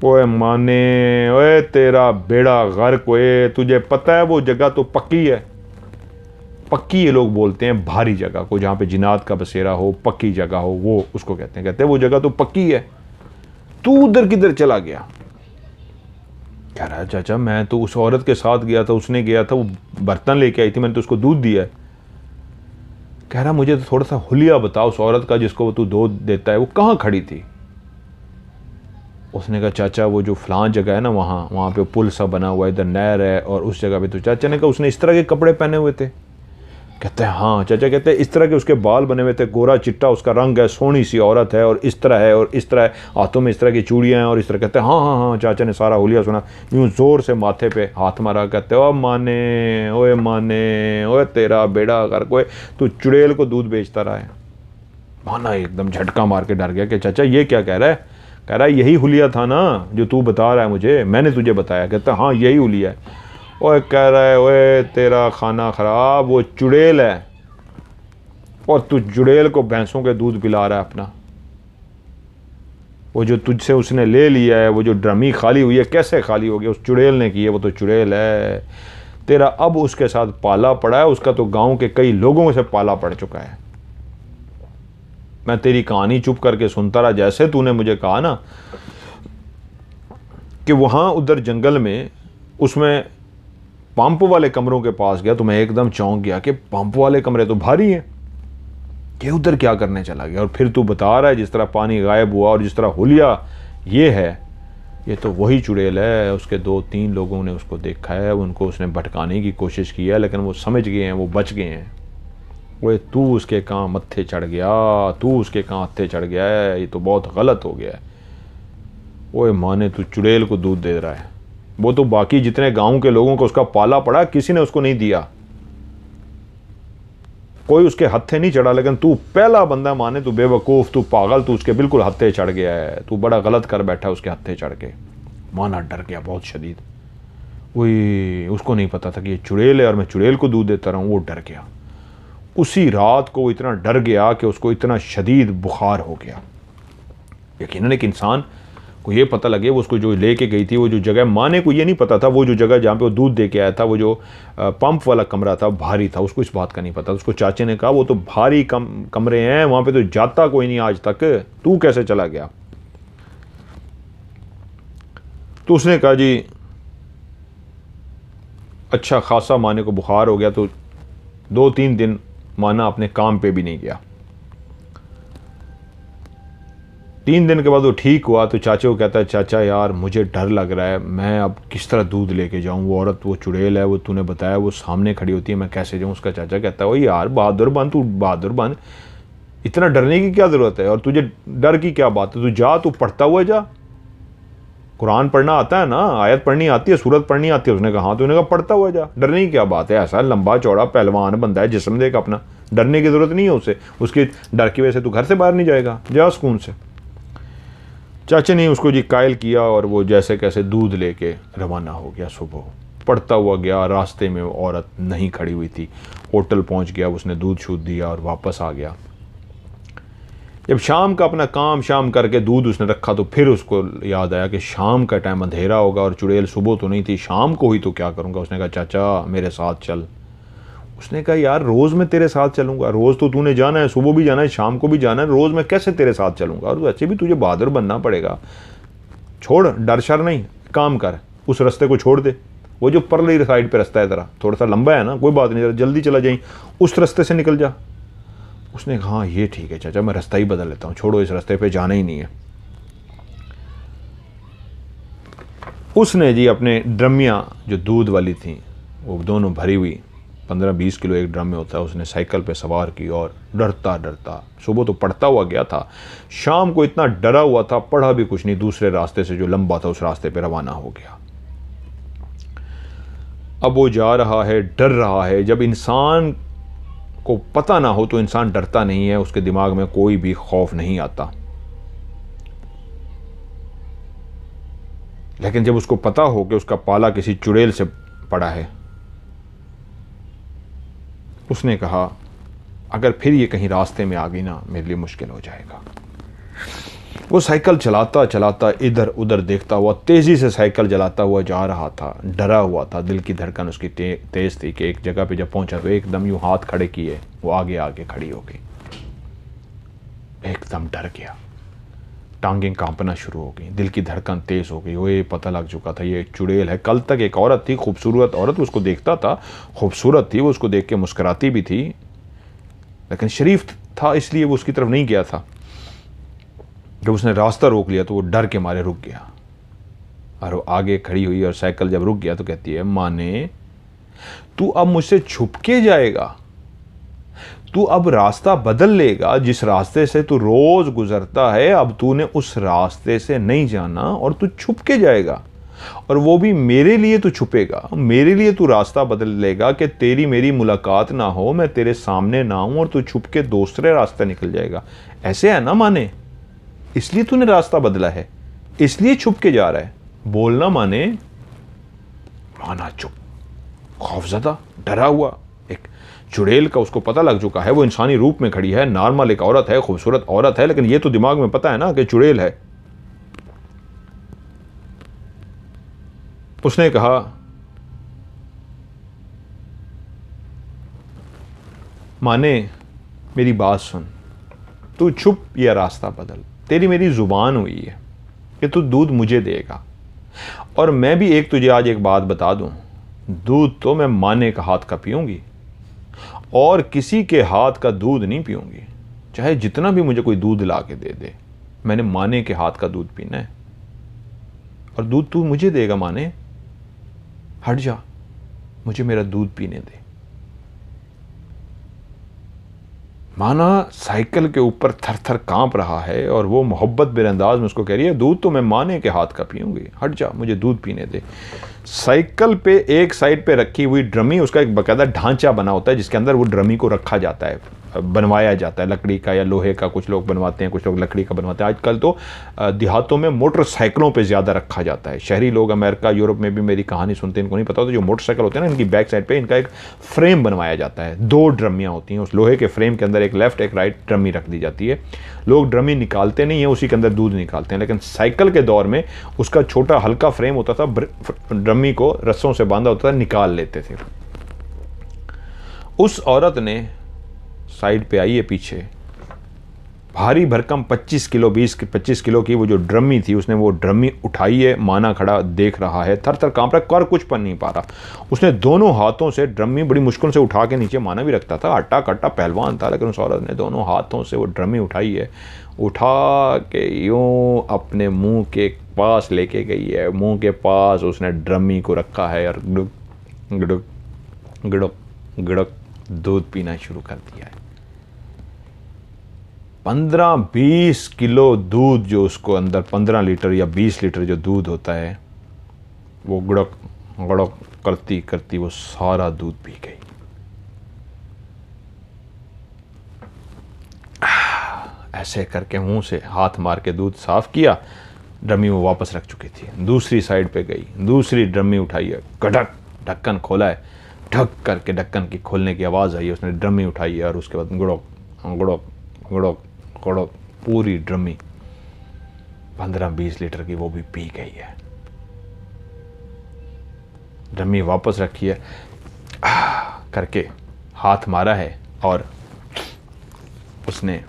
ओए माने, ओए तेरा बेड़ा गर्क, ओए तुझे पता है वो जगह तो पक्की है। पक्की ये लोग बोलते हैं भारी जगह को, जहाँ पे जिन्नात का बसेरा हो, पक्की जगह हो, वो उसको कहते हैं वो जगह तो पक्की है, तू उधर किधर चला गया। कह रहा है चाचा मैं तो उस औरत के साथ गया था, उसने गया था, वो बर्तन लेके आई थी, मैंने तो उसको दूध दिया है। कह रहा मुझे तो थोड़ा सा हुलिया बता उस औरत का जिसको तू दूध देता है, वो कहाँ खड़ी थी। उसने कहा चाचा वो जो फ़लाँ जगह है ना वहाँ पे पुल सा बना हुआ है, इधर नहर है और उस जगह पे। तो चाचा ने कहा उसने इस तरह के कपड़े पहने हुए थे? कहते हैं हाँ। चाचा कहते हैं इस तरह के उसके बाल बने हुए थे, गोरा चिट्टा उसका रंग है, सोहनी सी औरत है और इस तरह है और इस तरह है, हाथों में इस तरह की चूड़ियाँ हैं और इस तरह। कहते हैं हाँ हाँ हाँ। चाचा ने सारा हुलिया सुना, यूँ ज़ोर से माथे पे हाथ मारा। कहते ओ माने, ओए माने, ओए तेरा बेड़ा कर कोई, तू चुड़ैल को दूध बेचता रहा है। माना एकदम झटका मार के डर गया कि चाचा ये क्या कह रहा है? कह रहा है यही हुलिया था ना जो तू बता रहा है मुझे, मैंने तुझे बताया। कहता हाँ यही हुलिया है। ओए कह रहा है ओए तेरा खाना ख़राब, वो चुड़ैल है और तू चुड़ैल को भैंसों के दूध पिला रहा है अपना। वो जो तुझसे उसने ले लिया है, वो जो ड्रमी खाली हुई है, कैसे खाली हो गया? उस चुड़ैल ने की है, वो तो चुड़ैल है। तेरा अब उसके साथ पाला पड़ा है, उसका तो गांव के कई लोगों से पाला पड़ चुका है। मैं तेरी कहानी चुप करके सुनता रहा, जैसे तूने मुझे कहा ना कि वहाँ उधर जंगल में उसमें पंप वाले कमरों के पास गया तो मैं एकदम चौंक गया कि पंप वाले कमरे तो भारी हैं, कि उधर क्या करने चला गया। और फिर तू बता रहा है जिस तरह पानी गायब हुआ और जिस तरह हुलिया ये है, ये तो वही चुड़ैल है। उसके 2-3 लोगों ने उसको देखा है, उनको उसने भटकाने की कोशिश की है, लेकिन वो समझ गए हैं, वो बच गए हैं। वो तू उसके कहाँ मत्थे चढ़ गया, तू उसके कहाँ हत्थे चढ़ गया है, ये तो बहुत गलत हो गया है। ओए माने तू चुड़ैल को दूध दे रहा है, वो तो बाकी जितने गांव के लोगों को उसका पाला पड़ा किसी ने उसको नहीं दिया, कोई उसके हत्थे नहीं चढ़ा, लेकिन तू पहला बंदा माने, तू बेवकूफ़, तू पागल, तू उसके बिल्कुल हत्थे चढ़ गया है, तू बड़ा गलत कर बैठा उसके हत्थे चढ़ के। माना डर गया बहुत शदीद। वही उसको नहीं पता था कि ये चुड़ैल है और मैं चुड़ैल को दूध देता रहूँ। वो डर गया। उसी रात को वो इतना डर गया कि उसको इतना शदीद बुखार हो गया। यकीनन एक इंसान को ये पता लगे, वो उसको जो लेके गई थी वो जो जगह, माँ ने को ये नहीं पता था वो जो जगह जहाँ पे वो दूध दे के आया था, वो जो पंप वाला कमरा था भारी था, उसको इस बात का नहीं पता। उसको चाचे ने कहा वो तो भारी कमरे हैं, वहाँ पे तो जाता कोई नहीं आज तक, तू कैसे चला गया? तो उसने कहा जी अच्छा खासा माने को बुखार हो गया, तो 2-3 दिन माना अपने काम पे भी नहीं गया। 3 दिन के बाद वो ठीक हुआ तो चाचे को कहता है चाचा यार मुझे डर लग रहा है, मैं अब किस तरह दूध लेके जाऊँ? वो औरत वो चुड़ैल है, वो तूने बताया वो सामने खड़ी होती है, मैं कैसे जाऊँ? उसका चाचा कहता है ओ यार बहादुर बन, तू बहादुर बन, इतना डरने की क्या ज़रूरत है? और तुझे डर की क्या बात है? तू जा, तू पढ़ता हुआ जा, कुरान पढ़ना आता है ना, आयत पढ़नी आती है, सूरत पढ़नी आती है। उसने कहा हाँ, तो उन्होंने कहा पढ़ता हुआ जा, डरने की क्या बात है? ऐसा लंबा चौड़ा पहलवान बंदा है, जिस्म देख अपना, डरने की ज़रूरत नहीं है उसे, उसकी डर की वजह से तू घर से बाहर नहीं जाएगा, जा सुकून से। चाचे ने उसको जी कायल किया और वो जैसे कैसे दूध लेके रवाना हो गया। सुबह पढ़ता हुआ गया, रास्ते में वो औरत नहीं खड़ी हुई थी, होटल पहुंच गया, उसने दूध शूध दिया और वापस आ गया। जब शाम का अपना काम शाम करके दूध उसने रखा तो फिर उसको याद आया कि शाम का टाइम अंधेरा होगा और चुड़ैल सुबह तो नहीं थी, शाम को ही तो क्या करूँगा? उसने कहा चाचा मेरे साथ चल। उसने कहा यार रोज़ मैं तेरे साथ चलूँगा, रोज़ तो तूने जाना है, सुबह भी जाना है, शाम को भी जाना है, रोज़ मैं कैसे तेरे साथ चलूँगा? और वैसे भी तुझे बहादुर बनना पड़ेगा, छोड़, डर शर नहीं, काम कर, उस रास्ते को छोड़ दे, वो जो परली साइड पे रास्ता है तेरा, थोड़ा सा लंबा है ना, कोई बात नहीं, जल्दी चला जाए, उस रास्ते से निकल जा। उसने कहा हाँ ये ठीक है चाचा, मैं रास्ता ही बदल लेता हूँ, छोड़ो, इस रास्ते पे जाना ही नहीं है। उसने जी अपने ड्रमियाँ जो दूध वाली थी वो दोनों भरी हुई, 15-20 किलो एक ड्रम में होता है, उसने साइकिल पे सवार की और डरता डरता, सुबह तो पढ़ता हुआ गया था, शाम को इतना डरा हुआ था, पढ़ा भी कुछ नहीं, दूसरे रास्ते से जो लंबा था उस रास्ते पे रवाना हो गया। अब वो जा रहा है, डर रहा है। जब इंसान को पता ना हो तो इंसान डरता नहीं है, उसके दिमाग में कोई भी खौफ नहीं आता। लेकिन जब उसको पता हो कि उसका पाला किसी चुड़ैल से पड़ा है, उसने कहा अगर फिर ये कहीं रास्ते में आ गई ना, मेरे लिए मुश्किल हो जाएगा। वो साइकिल चलाता चलाता इधर उधर देखता हुआ तेज़ी से साइकिल चलाता हुआ जा रहा था, डरा हुआ था, दिल की धड़कन उसकी तेज़ थी कि एक जगह पे जब पहुंचा तो एकदम यूँ हाथ खड़े किए, वो आगे आगे खड़ी हो गई, एकदम डर गया, टांगें कांपना शुरू हो गई, दिल की धड़कन तेज़ हो गई। वो ये पता लग चुका था ये चुड़ैल है। कल तक एक औरत थी, खूबसूरत औरत, उसको देखता था, खूबसूरत थी, वो उसको देख के मुस्कुराती भी थी, लेकिन शरीफ था इसलिए वो उसकी तरफ नहीं गया था। जब उसने रास्ता रोक लिया तो वो डर के मारे रुक गया, और वो आगे खड़ी हुई और साइकिल जब रुक गया तो कहती है, माने तू अब मुझसे छुप के जाएगा, तू अब रास्ता बदल लेगा, जिस रास्ते से तू रोज गुजरता है अब तूने उस रास्ते से नहीं जाना और तू छुप के जाएगा, और वो भी मेरे लिए तू छुपेगा, मेरे लिए तू रास्ता बदल लेगा कि तेरी मेरी मुलाकात ना हो, मैं तेरे सामने ना हूं और तू छुप के दूसरे रास्ते निकल जाएगा। ऐसे है ना माने, इसलिए तूने रास्ता बदला है, इसलिए छुप के जा रहा है, बोलना माने। माना चुप, खौफजदा, डरा हुआ। एक चुड़ैल का उसको पता लग चुका है, वो इंसानी रूप में खड़ी है, नॉर्मल एक औरत है, खूबसूरत औरत है, लेकिन ये तो दिमाग में पता है ना कि चुड़ैल है। उसने कहा, माने मेरी बात सुन, तू छुप या रास्ता बदल, तेरी मेरी जुबान हुई है कि तू दूध मुझे देगा, और मैं भी एक तुझे आज एक बात बता दूं, दूध तो मैं माने का हाथ का पीऊंगी और किसी के हाथ का दूध नहीं पीऊंगी, चाहे जितना भी मुझे कोई दूध ला के दे दे, मैंने माने के हाथ का दूध पीना है, और दूध तू मुझे देगा। माने हट जा, मुझे मेरा दूध पीने दे। माना साइकिल के ऊपर थर थर कांप रहा है और वो मोहब्बत बेरंदाज में उसको कह रही है, दूध तो मैं माने के हाथ का पीऊंगी, हट जा, मुझे दूध पीने दे। साइकिल पे एक साइड पे रखी हुई ड्रमी, उसका एक बाकायदा ढांचा बना होता है जिसके अंदर वो ड्रमी को रखा जाता है, बनवाया जाता है, लकड़ी का या लोहे का, कुछ लोग बनवाते हैं, कुछ लोग लकड़ी का बनवाते हैं। आजकल तो देहातों में मोटरसाइकिलों पे ज़्यादा रखा जाता है। शहरी लोग अमेरिका यूरोप में भी मेरी कहानी सुनते हैं, इनको नहीं पता होता, जो मोटरसाइकिल होते हैं ना, इनकी बैक साइड पे इनका एक फ्रेम बनवाया जाता है, 2 ड्रमियाँ होती हैं, उस लोहे के फ्रेम के अंदर एक लेफ्ट एक राइट ड्रमी रख दी जाती है। लोग ड्रमी निकालते नहीं है, उसी के अंदर दूध निकालते हैं, लेकिन साइकिल के दौर में उसका छोटा हल्का फ्रेम होता था, ड्रमी को रस्सों से बांधा होता था, निकाल लेते थे। उस औरत ने साइड पे आई है पीछे, भारी भरकम 25 किलो 25 किलो की वो जो ड्रमी थी, उसने वो ड्रमी उठाई है। माना खड़ा देख रहा है, थर थर कांप रहा, कर कुछ पर नहीं पा रहा। उसने दोनों हाथों से ड्रमी बड़ी मुश्किल से उठा के नीचे, माना भी रखता था, अट्टा कट्टा पहलवान था, लेकिन उस औरत ने दोनों हाथों से वो ड्रमी उठाई है, उठा के यूं अपने मुंह के पास लेके गई है। मुंह के पास उसने ड्रमी को रखा है और गुड़ुक गुड़ुक गुड़ुक गुड़ुक दूध पीना शुरू कर दिया है। 15-20 किलो दूध जो उसको अंदर 15 लीटर या 20 लीटर जो दूध होता है, वो गुड़क गुड़क करती करती वो सारा दूध पी गई। ऐसे करके मुंह से हाथ मार के दूध साफ किया, ड्रमी वो वापस रख चुकी थी। दूसरी साइड पे गई, दूसरी ड्रमी उठाई है, गटक ढक्कन खोला है, ढक करके ढक्कन की खोलने की आवाज़ आई है, उसने ड्रमी उठाई है और उसके बाद गुड़क गुड़क गुड़क गुड़क पूरी ड्रमी 15-20 लीटर की वो भी पी गई है। ड्रमी वापस रखी है, करके हाथ मारा है और उसने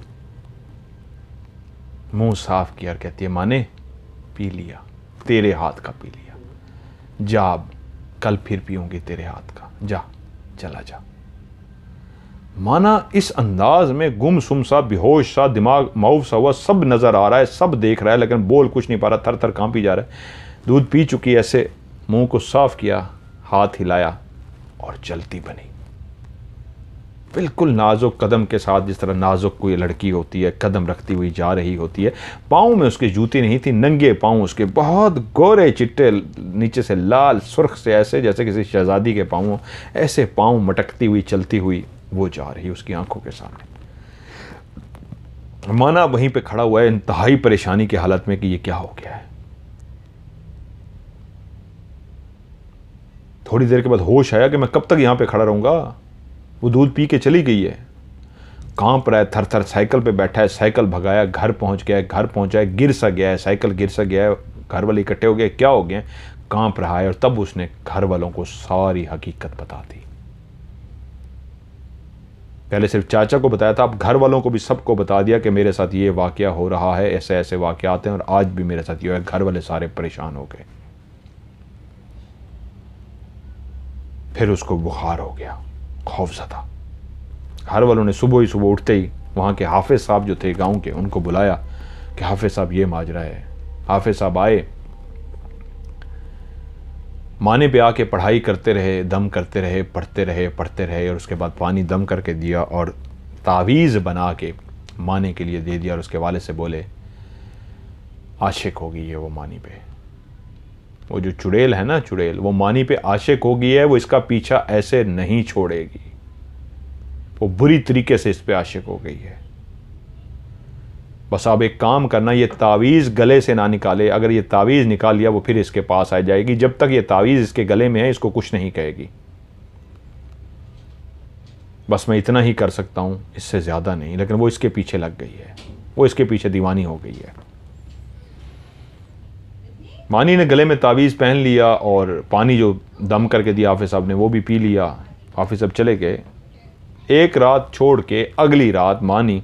मुंह साफ किया और कहती है, माने पी लिया, तेरे हाथ का पी लिया, जा अब कल फिर पीऊंगी तेरे हाथ का, जा चला जा। माना इस अंदाज में गुमसुम सा, बेहोश सा, दिमाग माऊफ सा हुआ, सब नजर आ रहा है, सब देख रहा है, लेकिन बोल कुछ नहीं पा रहा, थर थर कांपी जा रहा है। दूध पी चुकी, ऐसे मुंह को साफ किया, हाथ हिलाया और चलती बनी, बिल्कुल नाजुक कदम के साथ, जिस तरह नाजुक कोई लड़की होती है कदम रखती हुई जा रही होती है। पाँव में उसके जूती नहीं थी, नंगे पाँव उसके, बहुत गोरे चिट्टे, नीचे से लाल सुर्ख से, ऐसे जैसे किसी शहजादी के पाँव, ऐसे पाँव मटकती हुई चलती हुई वो जा रही उसकी आंखों के सामने। माना वहीं पे खड़ा हुआ है इंतहाई परेशानी की हालत में कि ये क्या हो गया है। थोड़ी देर के बाद होश आया कि मैं कब तक यहां पे खड़ा रहूंगा। वो दूध पी के चली गई है, कांप रहा है, थर थर साइकिल पे बैठा है, साइकिल भगाया, घर पहुंच गया है, घर पहुंचा है, गिर सा गया है, साइकिल गिर सा गया है, घर वाले इकट्ठे हो गए, क्या हो गया, कांप रहा है। और तब उसने घर वालों को सारी हकीकत बता दी। पहले सिर्फ चाचा को बताया था, अब घर वालों को भी सबको बता दिया कि मेरे साथ ये वाकया हो रहा है, ऐसे ऐसे वाकयात हैं और आज भी मेरे साथ ये है। घर वाले सारे परेशान हो गए। फिर उसको बुखार हो गया, खौफज़दा। घर वालों ने सुबह ही सुबह उठते ही वहाँ के हाफिज साहब जो थे गांव के, उनको बुलाया कि हाफिज़ साहब ये माजरा है। हाफिज़ साहब आए, माने पे आके पढ़ाई करते रहे, दम करते रहे, पढ़ते रहे और उसके बाद पानी दम करके दिया और तावीज़ बना के माने के लिए दे दिया और उसके वाले से बोले आशिक हो गई है वो मानी पे। वो जो चुड़ैल है ना, चुड़ैल, वो मानी पे आशिक हो गई है, वो इसका पीछा ऐसे नहीं छोड़ेगी, वो बुरी तरीके से इस पे आशिक हो गई है। बस आप एक काम करना, ये तावीज़ गले से ना निकाले। अगर ये तावीज़ निकाल लिया वो फिर इसके पास आ जाएगी। जब तक ये तावीज़ इसके गले में है इसको कुछ नहीं कहेगी। बस मैं इतना ही कर सकता हूँ, इससे ज़्यादा नहीं। लेकिन वो इसके पीछे लग गई है, वो इसके पीछे दीवानी हो गई है। मानी ने गले में तावीज़ पहन लिया और पानी जो दम करके दिया हाफिज़ साहब ने वो भी पी लिया। हाफिज़ साहब चले गए। एक रात छोड़ के अगली रात मानी,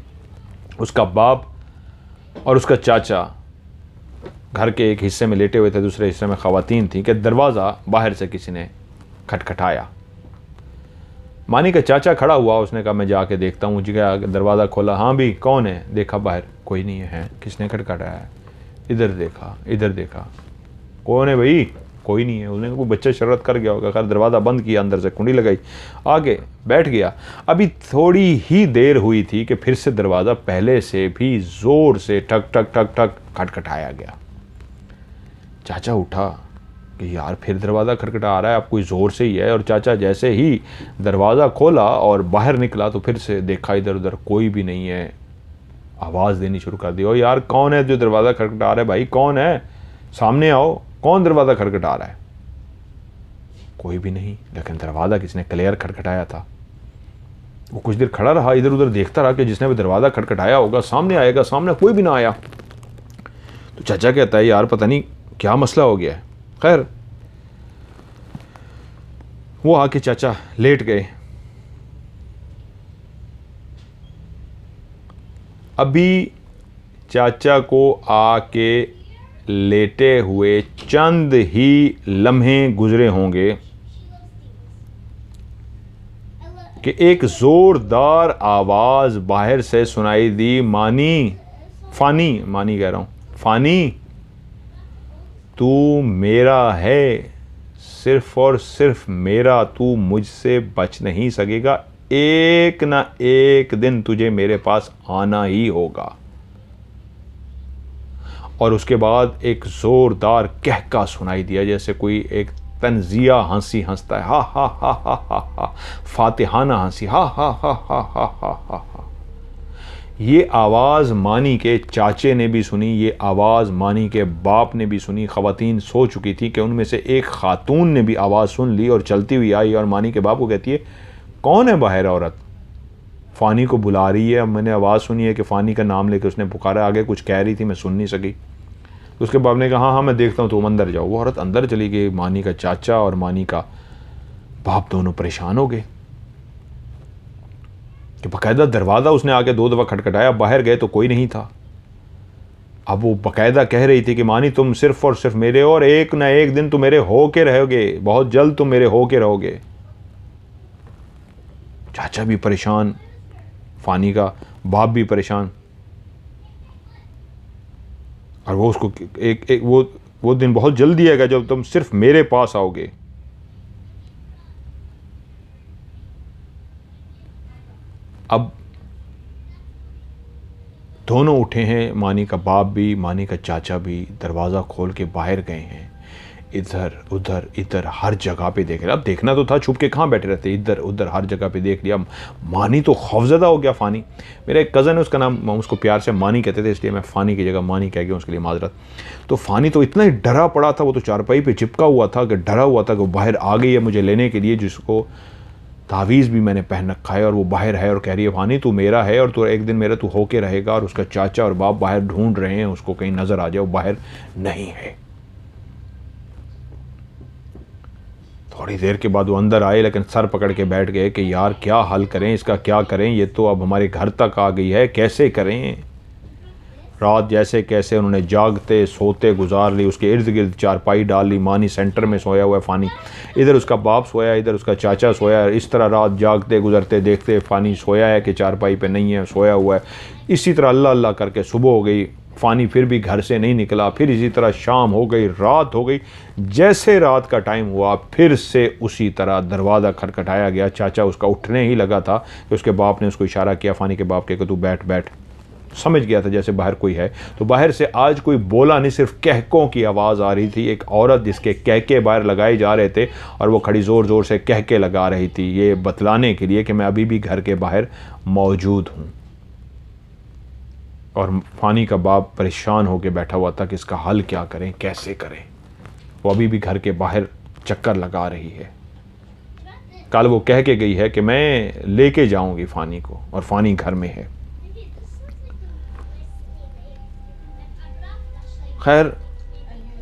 उसका बाप और उसका चाचा घर के एक हिस्से में लेटे हुए थे, दूसरे हिस्से में ख़वातीन थी कि दरवाज़ा बाहर से किसी ने खटखटाया। मानी का चाचा खड़ा हुआ, उसने कहा मैं जाके देखता हूँ। जगह दरवाज़ा खोला, हाँ भी कौन है? देखा बाहर कोई नहीं है। किसने खटखटाया है? इधर देखा, इधर देखा, कौन है भाई? कोई नहीं है। उसने कोई बच्चा शरारत कर गया होगा। खैर दरवाज़ा बंद किया, अंदर से कुंडी लगाई, आगे बैठ गया। अभी थोड़ी ही देर हुई थी कि फिर से दरवाज़ा पहले से भी ज़ोर से ठक ठक ठक ठक खटखटाया गया। चाचा उठा कि यार फिर दरवाज़ा खटखटा रहा है, अब कोई ज़ोर से ही है। और चाचा जैसे ही दरवाज़ा खोला और बाहर निकला तो फिर से देखा इधर उधर, कोई भी नहीं है। आवाज़ देनी शुरू कर दी, ओ यार कौन है जो दरवाज़ा खटखटा रहा है? भाई कौन है? सामने आओ, कौन दरवाज़ा खटखटा रहा है? कोई भी नहीं। लेकिन दरवाज़ा किसने क्लियर खटखटाया था। वो कुछ देर खड़ा रहा, इधर उधर देखता रहा कि जिसने भी दरवाज़ा खटखटाया होगा सामने आएगा। सामने कोई भी ना आया तो चाचा कहता है यार पता नहीं क्या मसला हो गया है। खैर वो आके चाचा लेट गए। अभी चाचा को आके लेटे हुए चंद ही लम्हे गुजरे होंगे कि एक जोरदार आवाज बाहर से सुनाई दी, मानी, फानी, मानी कह रहा हूं, फानी तू मेरा है, सिर्फ और सिर्फ मेरा, तू मुझसे बच नहीं सकेगा, एक ना एक दिन तुझे मेरे पास आना ही होगा। और उसके बाद एक जोरदार कहका सुनाई दिया, जैसे कोई एक तंजिया हंसी हंसता है, हा हा हा हा हा हा, फातिहाना हंसी, हा हा हा हा हा हा हा हा। ये आवाज़ मानी के चाचे ने भी सुनी, ये आवाज़ मानी के बाप ने भी सुनी। ख़वातीन सो चुकी थी कि उनमें से एक खातून ने भी आवाज़ सुन ली और चलती हुई आई और मानी के बाप को कहती है कौन है बाहर औरत? फ़ानी को बुला रही है। अब मैंने आवाज़ सुनी है कि फ़ानी का नाम लेकर उसने पुकारा, आगे कुछ कह रही थी मैं सुन नहीं सकी। तो उसके बाप ने कहा हाँ मैं देखता हूँ, तुम अंदर जाओ। वो औरत अंदर चली गई। मानी का चाचा और मानी का बाप दोनों परेशान हो गए कि बाकायदा दरवाज़ा उसने आके 2 दफ़ा खटखटाया, बाहर गए तो कोई नहीं था। अब वो बाकायदा कह रही थी कि मानी तुम सिर्फ और सिर्फ मेरे, और एक ना एक दिन तुम मेरे हो के रहोगे, बहुत जल्द तुम मेरे हो के रहोगे। चाचा भी परेशान, फ़ानी का बाप भी परेशान। और वो उसको एक वो दिन बहुत जल्दी आएगा जब तुम सिर्फ मेरे पास आओगे। अब दोनों उठे हैं, मानी का बाप भी मानी का चाचा भी, दरवाज़ा खोल के बाहर गए हैं। इधर उधर इधर हर जगह पे देख रहे। अब देखना तो था, छुप के कहाँ बैठे रहते, इधर उधर हर जगह पे देख लिया। मानी तो खौफज़दा हो गया। फ़ानी मेरा एक कज़न है, उसका नाम, हम उसको प्यार से मानी कहते थे, इसलिए मैं फ़ानी की जगह मानी कह गया, उसके लिए माजरत। तो फ़ानी तो इतना ही डरा पड़ा था, वो तो चारपाई पे चिपका हुआ था कि डरा हुआ था कि बाहर आ गई है मुझे लेने के लिए, जिसको तावीज़ भी मैंने पहन रखा है, और वो बाहर है और कह रही है फ़ानी तू मेरा है और तू एक दिन मेरा तू होके रहेगा। और उसका चाचा और बाप बाहर ढूंढ रहे हैं उसको, कहीं नज़र आ जाए, वो बाहर नहीं है। थोड़ी देर के बाद वो अंदर आए, लेकिन सर पकड़ के बैठ गए कि यार क्या हल करें, इसका क्या करें, ये तो अब हमारे घर तक आ गई है, कैसे करें। रात जैसे कैसे उन्होंने जागते सोते गुजार ली। उसके इर्द गिर्द चारपाई डाल ली। मानी सेंटर में सोया हुआ है, फ़ानी इधर उसका बाप सोया, इधर उसका चाचा सोया है। इस तरह रात जागते गुजरते देखते फ़ानी सोया है कि चारपाई पे नहीं है, सोया हुआ है। इसी तरह अल्लाह अल्लाह करके सुबह हो गई। फ़ानी फिर भी घर से नहीं निकला। फिर इसी तरह शाम हो गई, रात हो गई। जैसे रात का टाइम हुआ फिर से उसी तरह दरवाज़ा खटखटाया गया। चाचा उसका उठने ही लगा था कि उसके बाप ने उसको इशारा किया, फ़ानी के बाप के, कि तू बैठ बैठ। समझ गया था जैसे बाहर कोई है। तो बाहर से आज कोई बोला नहीं, सिर्फ कहकों की आवाज़ आ रही थी। एक औरत जिसके कहके बाहर लगाए जा रहे थे और वो खड़ी ज़ोर ज़ोर से कहके लगा रही थी, ये बतलाने के लिए कि मैं अभी भी घर के बाहर मौजूद हूँ। और फ़ानी का बाप परेशान होकर बैठा हुआ था कि इसका हल क्या करें, कैसे करें। वो अभी भी घर के बाहर चक्कर लगा रही है। कल वो कह के गई है कि मैं लेके जाऊंगी फ़ानी को, और फ़ानी घर में है। खैर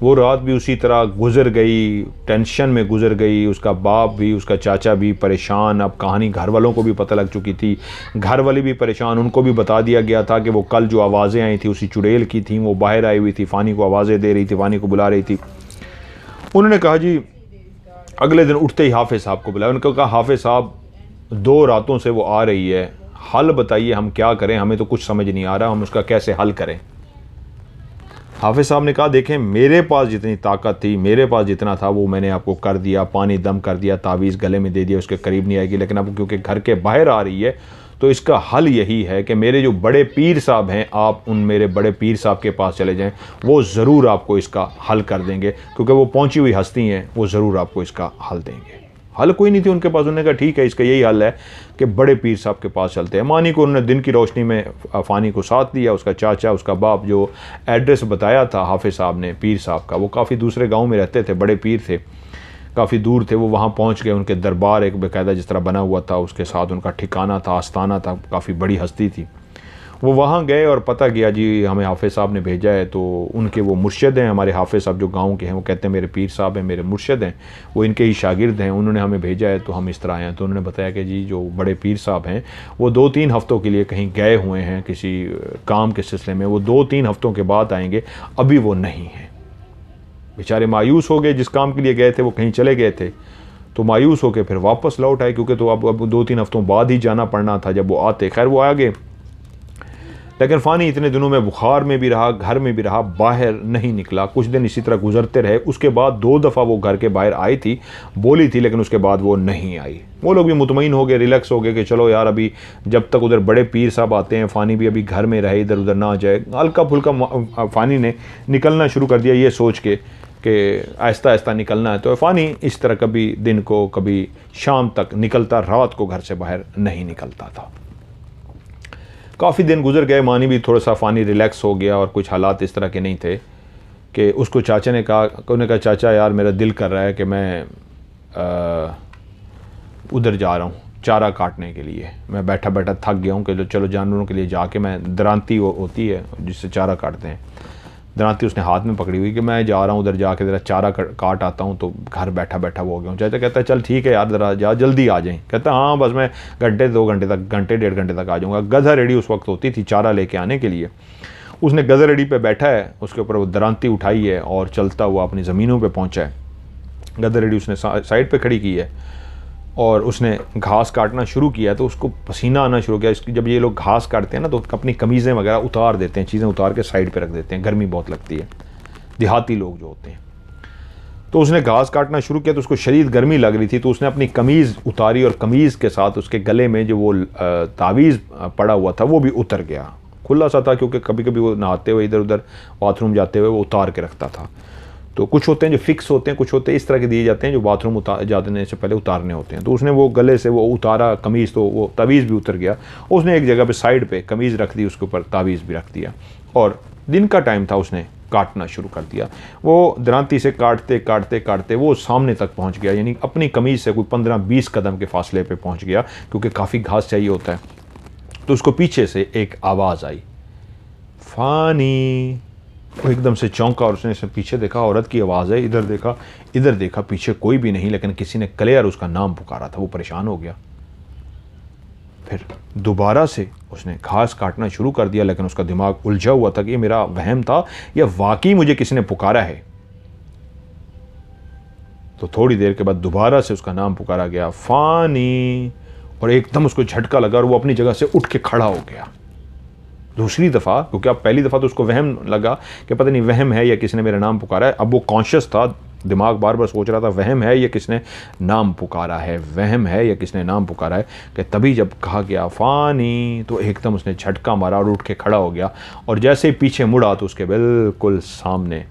वो रात भी उसी तरह गुजर गई, टेंशन में गुजर गई। उसका बाप भी, उसका चाचा भी परेशान। अब कहानी घर वालों को भी पता लग चुकी थी, घर वाले भी परेशान। उनको भी बता दिया गया था कि वो कल जो आवाज़ें आई थी उसी चुड़ैल की थी, वो बाहर आई हुई थी, फ़ानी को आवाज़ें दे रही थी, फ़ानी को बुला रही थी। उन्होंने कहा जी, अगले दिन उठते ही हाफिज़ साहब को बुलाया। उनको कहा हाफिज़ साहब 2 रातों से वो आ रही है, हल बताइए हम क्या करें, हमें तो कुछ समझ नहीं आ रहा, हम उसका कैसे हल करें। हाफिज़ साहब ने कहा देखें, मेरे पास जितनी ताकत थी, मेरे पास जितना था वो मैंने आपको कर दिया, पानी दम कर दिया, तावीज़ गले में दे दिया, उसके करीब नहीं आएगी। लेकिन अब क्योंकि घर के बाहर आ रही है तो इसका हल यही है कि मेरे जो बड़े पीर साहब हैं, आप उन मेरे बड़े पीर साहब के पास चले जाएं, वो ज़रूर आपको इसका हल कर देंगे, क्योंकि वो पहुंची हुई हस्ती हैं, वो ज़रूर आपको इसका हल देंगे। हल कोई नहीं थी उनके पास। उन्होंने कहा ठीक है, इसका यही हल है कि बड़े पीर साहब के पास चलते हैं। मानी को उन्होंने दिन की रोशनी में फ़ानी को साथ दिया। उसका चाचा, उसका बाप, जो एड्रेस बताया था हाफिज़ साहब ने पीर साहब का, वो काफ़ी दूसरे गांव में रहते थे, बड़े पीर थे, काफ़ी दूर थे। वो वहाँ पहुँच गए। उनके दरबार एक बाकायदा जिस तरह बना हुआ था, उसके साथ उनका ठिकाना था, आस्थाना था, काफ़ी बड़ी हस्ती थी। वो वहाँ गए और पता किया जी हमें हाफिज़ साहब ने भेजा है। तो उनके वो मुर्शिद हैं, हमारे हाफिज़ साहब जो गांव के हैं, वो कहते हैं मेरे पीर साहब हैं, मेरे मुर्शिद हैं, वो इनके ही शागिर्द हैं, उन्होंने हमें भेजा है, तो हम इस तरह आए हैं। तो उन्होंने बताया कि जी जो बड़े पीर साहब हैं वो 2-3 हफ़्तों के लिए कहीं गए हुए हैं किसी काम के सिलसिले में, वो 2-3 हफ़्तों के बाद आएंगे, अभी वो नहीं हैं। बेचारे मायूस हो गए, जिस काम के लिए गए थे वो कहीं चले गए थे, तो मायूस होकर फिर वापस लौट आए, क्योंकि तो अब 2-3 हफ़्तों बाद ही जाना पड़ना था जब वो आते। खैर वो आ गए, लेकिन फ़ानी इतने दिनों में बुखार में भी रहा, घर में भी रहा, बाहर नहीं निकला। कुछ दिन इसी तरह गुजरते रहे। उसके बाद 2 दफ़ा वो घर के बाहर आई थी, बोली थी, लेकिन उसके बाद वो नहीं आई। वो लोग भी मुतमईन हो गए, रिलैक्स हो गए कि चलो यार अभी जब तक उधर बड़े पीर साहब आते हैं, फ़ानी भी अभी घर में रहे, इधर उधर ना जाए। हल्का फुल्का फ़ानी ने निकलना शुरू कर दिया, ये सोच के कि आहिस्ता आहिस्ता निकलना है। तो फ़ानी इस तरह कभी दिन को, कभी शाम तक निकलता, रात को घर से बाहर नहीं निकलता था। काफ़ी दिन गुजर गए, मानी भी थोड़ा सा फ़ानी रिलैक्स हो गया और कुछ हालात इस तरह के नहीं थे कि उसको चाचा ने कहा, उन्होंने कहा चाचा यार मेरा दिल कर रहा है कि मैं उधर जा रहा हूँ चारा काटने के लिए। मैं बैठा बैठा थक गया हूँ कि चलो जानवरों के लिए जाके, मैं दरांती होती है जिससे चारा काटते हैं, दरांती उसने हाथ में पकड़ी हुई कि मैं जा रहा हूँ उधर जाके ज़रा चारा काट आता हूँ, तो घर बैठा बैठा वो हो गया हूँ। चाचा कहता है चल ठीक है यार ज़रा जा, जल्दी आ जाएं। कहता हाँ बस मैं घंटे 2 घंटे तक, घंटे 1.5 घंटे तक आ जाऊँगा। गधा रेडी उस वक्त होती थी चारा लेके आने के लिए। उसने गधा रेडी पे बैठा है, उसके ऊपर वो दरांती उठाई है और चलता हुआ अपनी ज़मीनों पर पहुँचा है। गधा रेडी उसने साइड पर खड़ी की है और उसने घास काटना शुरू किया, तो उसको पसीना आना शुरू किया। जब ये लोग घास काटते हैं ना तो अपनी कमीज़ें वगैरह उतार देते हैं, चीज़ें उतार के साइड पे रख देते हैं, गर्मी बहुत लगती है, देहाती लोग जो होते हैं। तो उसने घास काटना शुरू किया तो उसको शदीद गर्मी लग रही थी, तो उसने अपनी कमीज़ उतारी और कमीज़ के साथ उसके गले में जो वो तावीज़ पड़ा हुआ था वो भी उतर गया। खुला सा था क्योंकि कभी कभी वो नहाते हुए इधर उधर बाथरूम जाते हुए वो उतार के रखता था। तो कुछ होते हैं जो फिक्स होते हैं, कुछ होते हैं इस तरह के दिए जाते हैं जो बाथरूम जाने से पहले उतारने होते हैं। तो उसने वो गले से वो उतारा कमीज़, तो वो तावीज़ भी उतर गया। उसने एक जगह पे साइड पे कमीज़ रख दी, उसके ऊपर तावीज़ भी रख दिया और दिन का टाइम था, उसने काटना शुरू कर दिया। वो दरांती से काटते काटते काटते वो सामने तक पहुँच गया, यानी अपनी कमीज़ से कोई 15-20 कदम के फासले पर पहुँच गया, क्योंकि काफ़ी घास चाहिए होता है। तो उसको पीछे से एक आवाज़ आई, फ़ानी। वो एकदम से चौंका और उसने पीछे देखा, औरत की आवाज़ है। इधर देखा, पीछे कोई भी नहीं, लेकिन किसी ने क्लियर उसका नाम पुकारा था। वो परेशान हो गया। फिर दोबारा से उसने घास काटना शुरू कर दिया, लेकिन उसका दिमाग उलझा हुआ था कि ये मेरा वहम था या वाकई मुझे किसी ने पुकारा है। तो थोड़ी देर के बाद दोबारा से उसका नाम पुकारा गया, फ़ानी। और एकदम उसको झटका लगा और वो अपनी जगह से उठ के खड़ा हो गया। दूसरी दफ़ा, क्योंकि अब पहली दफ़ा तो उसको वहम लगा कि पता नहीं वहम है या किसी ने मेरा नाम पुकारा है। अब वो कॉन्शियस था, दिमाग बार बार सोच रहा था वहम है या किसने नाम पुकारा है, वहम है या किसने नाम पुकारा है। कि तभी जब कहा गया फ़ानी, तो एकदम उसने झटका मारा और उठ के खड़ा हो गया, और जैसे ही पीछे मुड़ा तो उसके बिल्कुल सामने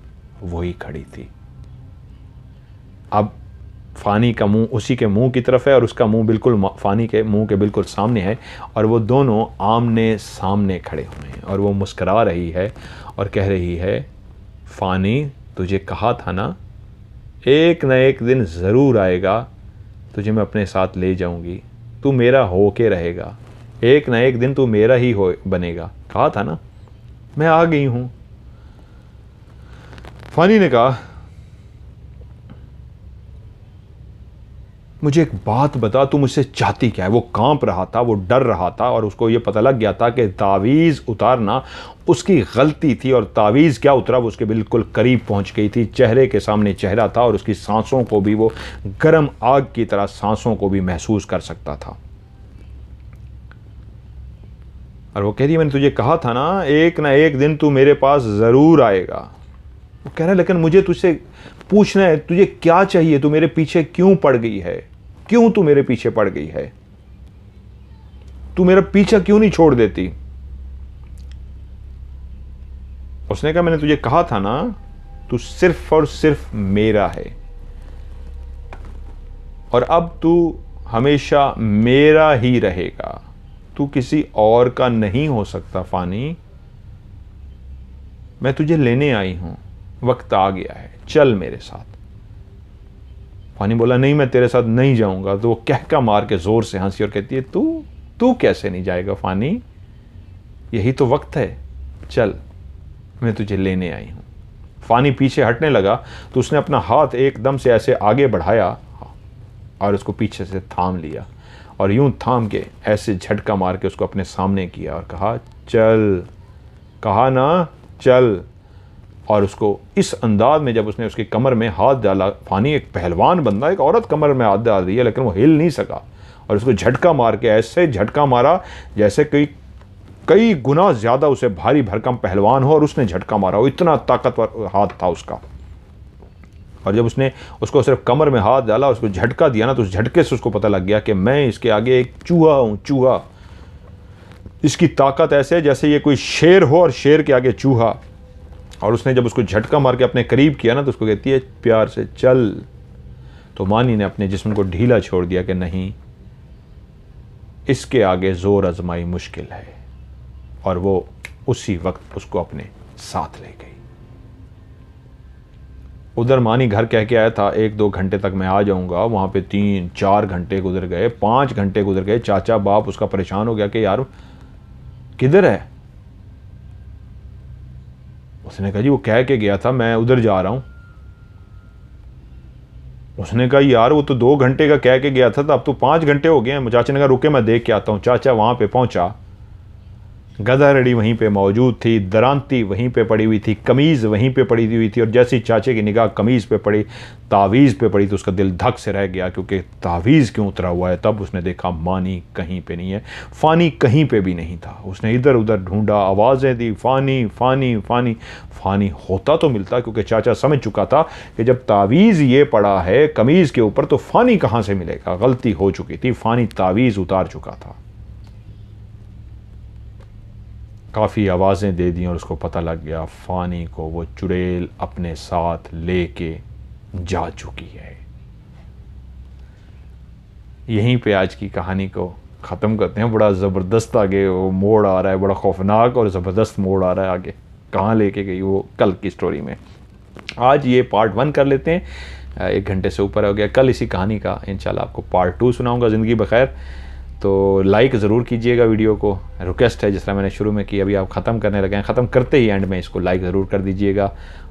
वही खड़ी थी। अब फ़ानी का मुंह उसी के मुंह की तरफ है और उसका मुंह बिल्कुल फ़ानी के मुंह के बिल्कुल सामने है, और वो दोनों आमने सामने खड़े हुए हैं। और वो मुस्करा रही है और कह रही है, फ़ानी तुझे कहा था ना, एक न एक दिन ज़रूर आएगा, तुझे मैं अपने साथ ले जाऊंगी, तू मेरा हो के रहेगा, एक न एक दिन तू मेरा ही हो बनेगा, कहा था ना, मैं आ गई हूँ। फ़ानी ने कहा, मुझे एक बात बता, तू मुझसे चाहती क्या है? वो कांप रहा था, वो डर रहा था, और उसको ये पता लग गया था कि तावीज़ उतारना उसकी गलती थी, और तावीज़ क्या उतरा, वो उसके बिल्कुल करीब पहुंच गई थी, चेहरे के सामने चेहरा था, और उसकी सांसों को भी, वो गर्म आग की तरह सांसों को भी महसूस कर सकता था। और वो कह रही, मैंने तुझे कहा था ना, एक ना एक दिन तू मेरे पास ज़रूर आएगा। वो कह रहा है, लेकिन मुझे तुझसे पूछना है, तुझे क्या चाहिए? तू मेरे पीछे क्यों पड़ गई है? क्यों तू मेरे पीछे पड़ गई है? तू मेरा पीछा क्यों नहीं छोड़ देती? उसने कहा, मैंने तुझे कहा था ना, तू सिर्फ और सिर्फ मेरा है, और अब तू हमेशा मेरा ही रहेगा, तू किसी और का नहीं हो सकता फ़ानी। मैं तुझे लेने आई हूं, वक्त आ गया है, चल मेरे साथ। फ़ानी बोला, नहीं मैं तेरे साथ नहीं जाऊंगा। तो वो कहका मार के जोर से हंसी और कहती है, तू कैसे नहीं जाएगा फ़ानी, यही तो वक्त है, चल मैं तुझे लेने आई हूं। फ़ानी पीछे हटने लगा तो उसने अपना हाथ एकदम से ऐसे आगे बढ़ाया और उसको पीछे से थाम लिया, और यूं थाम के ऐसे झटका मार के उसको अपने सामने किया और कहा, चल, कहा ना चल। और उसको इस अंदाज में जब उसने उसकी कमर में हाथ डाला, फ़ानी एक पहलवान बंदा, एक औरत कमर में हाथ डाल रही है लेकिन वो हिल नहीं सका, और उसको झटका मार के ऐसे झटका मारा जैसे कई गुना ज़्यादा उसे भारी भरकम पहलवान हो और उसने झटका मारा हो, इतना ताकतवर हाथ था उसका। और जब उसने उसको सिर्फ कमर में हाथ डाला, उसको झटका दिया ना, तो उस झटके से उसको पता लग गया कि मैं इसके आगे एक चूहा हूँ, चूहा। इसकी ताकत ऐसे है जैसे ये कोई शेर हो और शेर के आगे चूहा। और उसने जब उसको झटका मार के अपने करीब किया ना, तो उसको कहती है प्यार से, चल। तो मानी ने अपने जिस्म को ढीला छोड़ दिया कि नहीं, इसके आगे जोर आजमाई मुश्किल है, और वो उसी वक्त उसको अपने साथ ले गई। उधर मानी घर कह के आया था 1-2 घंटे तक मैं आ जाऊंगा, वहां पे 3-4 घंटे गुजर गए, 5 घंटे गुजर गए। चाचा बाप उसका परेशान हो गया कि यार किधर है? उसने कहा, जी वो कह के गया था मैं उधर जा रहा हूं। उसने कहा, यार वो तो 2 घंटे का कह के गया था, तो अब तो 5 घंटे हो गए हैं। चाचा ने कहा, रुके मैं देख के आता हूं। चाचा वहां पे पहुंचा, गधारड़ी वहीं पे मौजूद थी, दरांती वहीं पे पड़ी हुई थी, कमीज़ वहीं पे पड़ी हुई थी, और जैसे ही चाचे की निगाह कमीज़ पे पड़ी, तावीज़ पे पड़ी, तो उसका दिल धक से रह गया, क्योंकि तावीज़ क्यों उतरा हुआ है। तब उसने देखा मानी कहीं पे नहीं है, फ़ानी कहीं पे भी नहीं था। उसने इधर उधर ढूंढा, आवाज़ें दी, फ़ानी फ़ानी फ़ानी। फ़ानी होता तो मिलता, क्योंकि चाचा समझ चुका था कि जब तावीज़ ये पड़ा है कमीज़ के ऊपर, तो फ़ानी कहाँ से मिलेगा। गलती हो चुकी थी, फ़ानी तावीज़ उतार चुका था। काफ़ी आवाज़ें दे दी और उसको पता लग गया फ़ानी को वो चुड़ैल अपने साथ लेके जा चुकी है। यहीं पे आज की कहानी को ख़त्म करते हैं। बड़ा ज़बरदस्त आगे वो मोड़ आ रहा है, बड़ा खौफनाक और ज़बरदस्त मोड़ आ रहा है आगे, कहाँ लेके गई वो कल की स्टोरी में। आज ये पार्ट 1 कर लेते हैं, 1 घंटे से ऊपर हो गया। कल इसी कहानी का इंशाल्लाह आपको पार्ट 2 सुनाऊँगा, ज़िंदगी बखैर। तो लाइक ज़रूर कीजिएगा वीडियो को, रिक्वेस्ट है, जिस तरह मैंने शुरू में की, अभी आप ख़त्म करने लगे हैं, ख़त्म करते ही एंड में इसको लाइक ज़रूर कर दीजिएगा।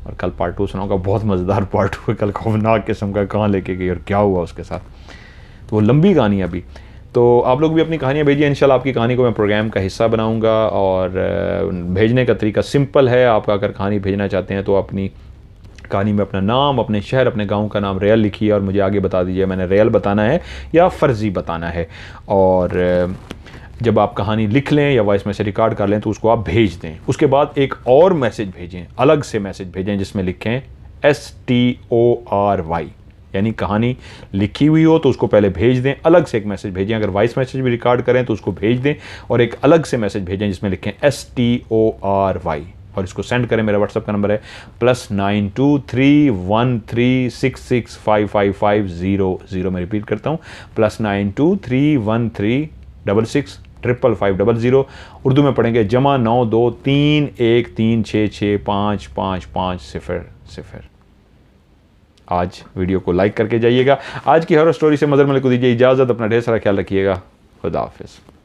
और कल पार्ट 2 सुनाऊंगा, बहुत मज़ेदार पार्ट 2 है कल, खौफनाक किस्म का, कहाँ लेके गई और क्या हुआ उसके साथ। तो वो लंबी कहानी है अभी, तो आप लोग भी अपनी कहानियाँ भेजिए, इंशाल्लाह आपकी कहानी को मैं प्रोग्राम का हिस्सा बनाऊँगा। और भेजने का तरीका सिंपल है, आप अगर कहानी भेजना चाहते हैं तो अपनी कहानी में अपना नाम, अपने शहर, अपने गांव का नाम रियल लिखिए और मुझे आगे बता दीजिए मैंने रियल बताना है या फ़र्ज़ी बताना है। और जब आप कहानी लिख लें या वॉइस मैसेज रिकॉर्ड कर लें तो उसको आप भेज दें। उसके बाद एक और मैसेज भेजें, अलग से मैसेज भेजें जिसमें लिखें STORY, यानी कहानी लिखी हुई हो तो उसको पहले भेज दें, अलग से एक मैसेज भेजें। अगर वॉइस मैसेज भी रिकॉर्ड करें तो उसको भेज दें और एक अलग से मैसेज भेजें जिसमें लिखें STORY और इसको सेंड करें। मेरा व्हाट्सएप का नंबर है +923136655500। मैं रिपीट करता हूँ, +923136655500। उर्दू में पढ़ेंगे +923136655500। आज वीडियो को लाइक करके जाइएगा। आज की हॉरर स्टोरी से मदर मलिक को दीजिए इजाज़त। अपना ढेर सारा ख्याल रखिएगा। खुदा हाफिज़।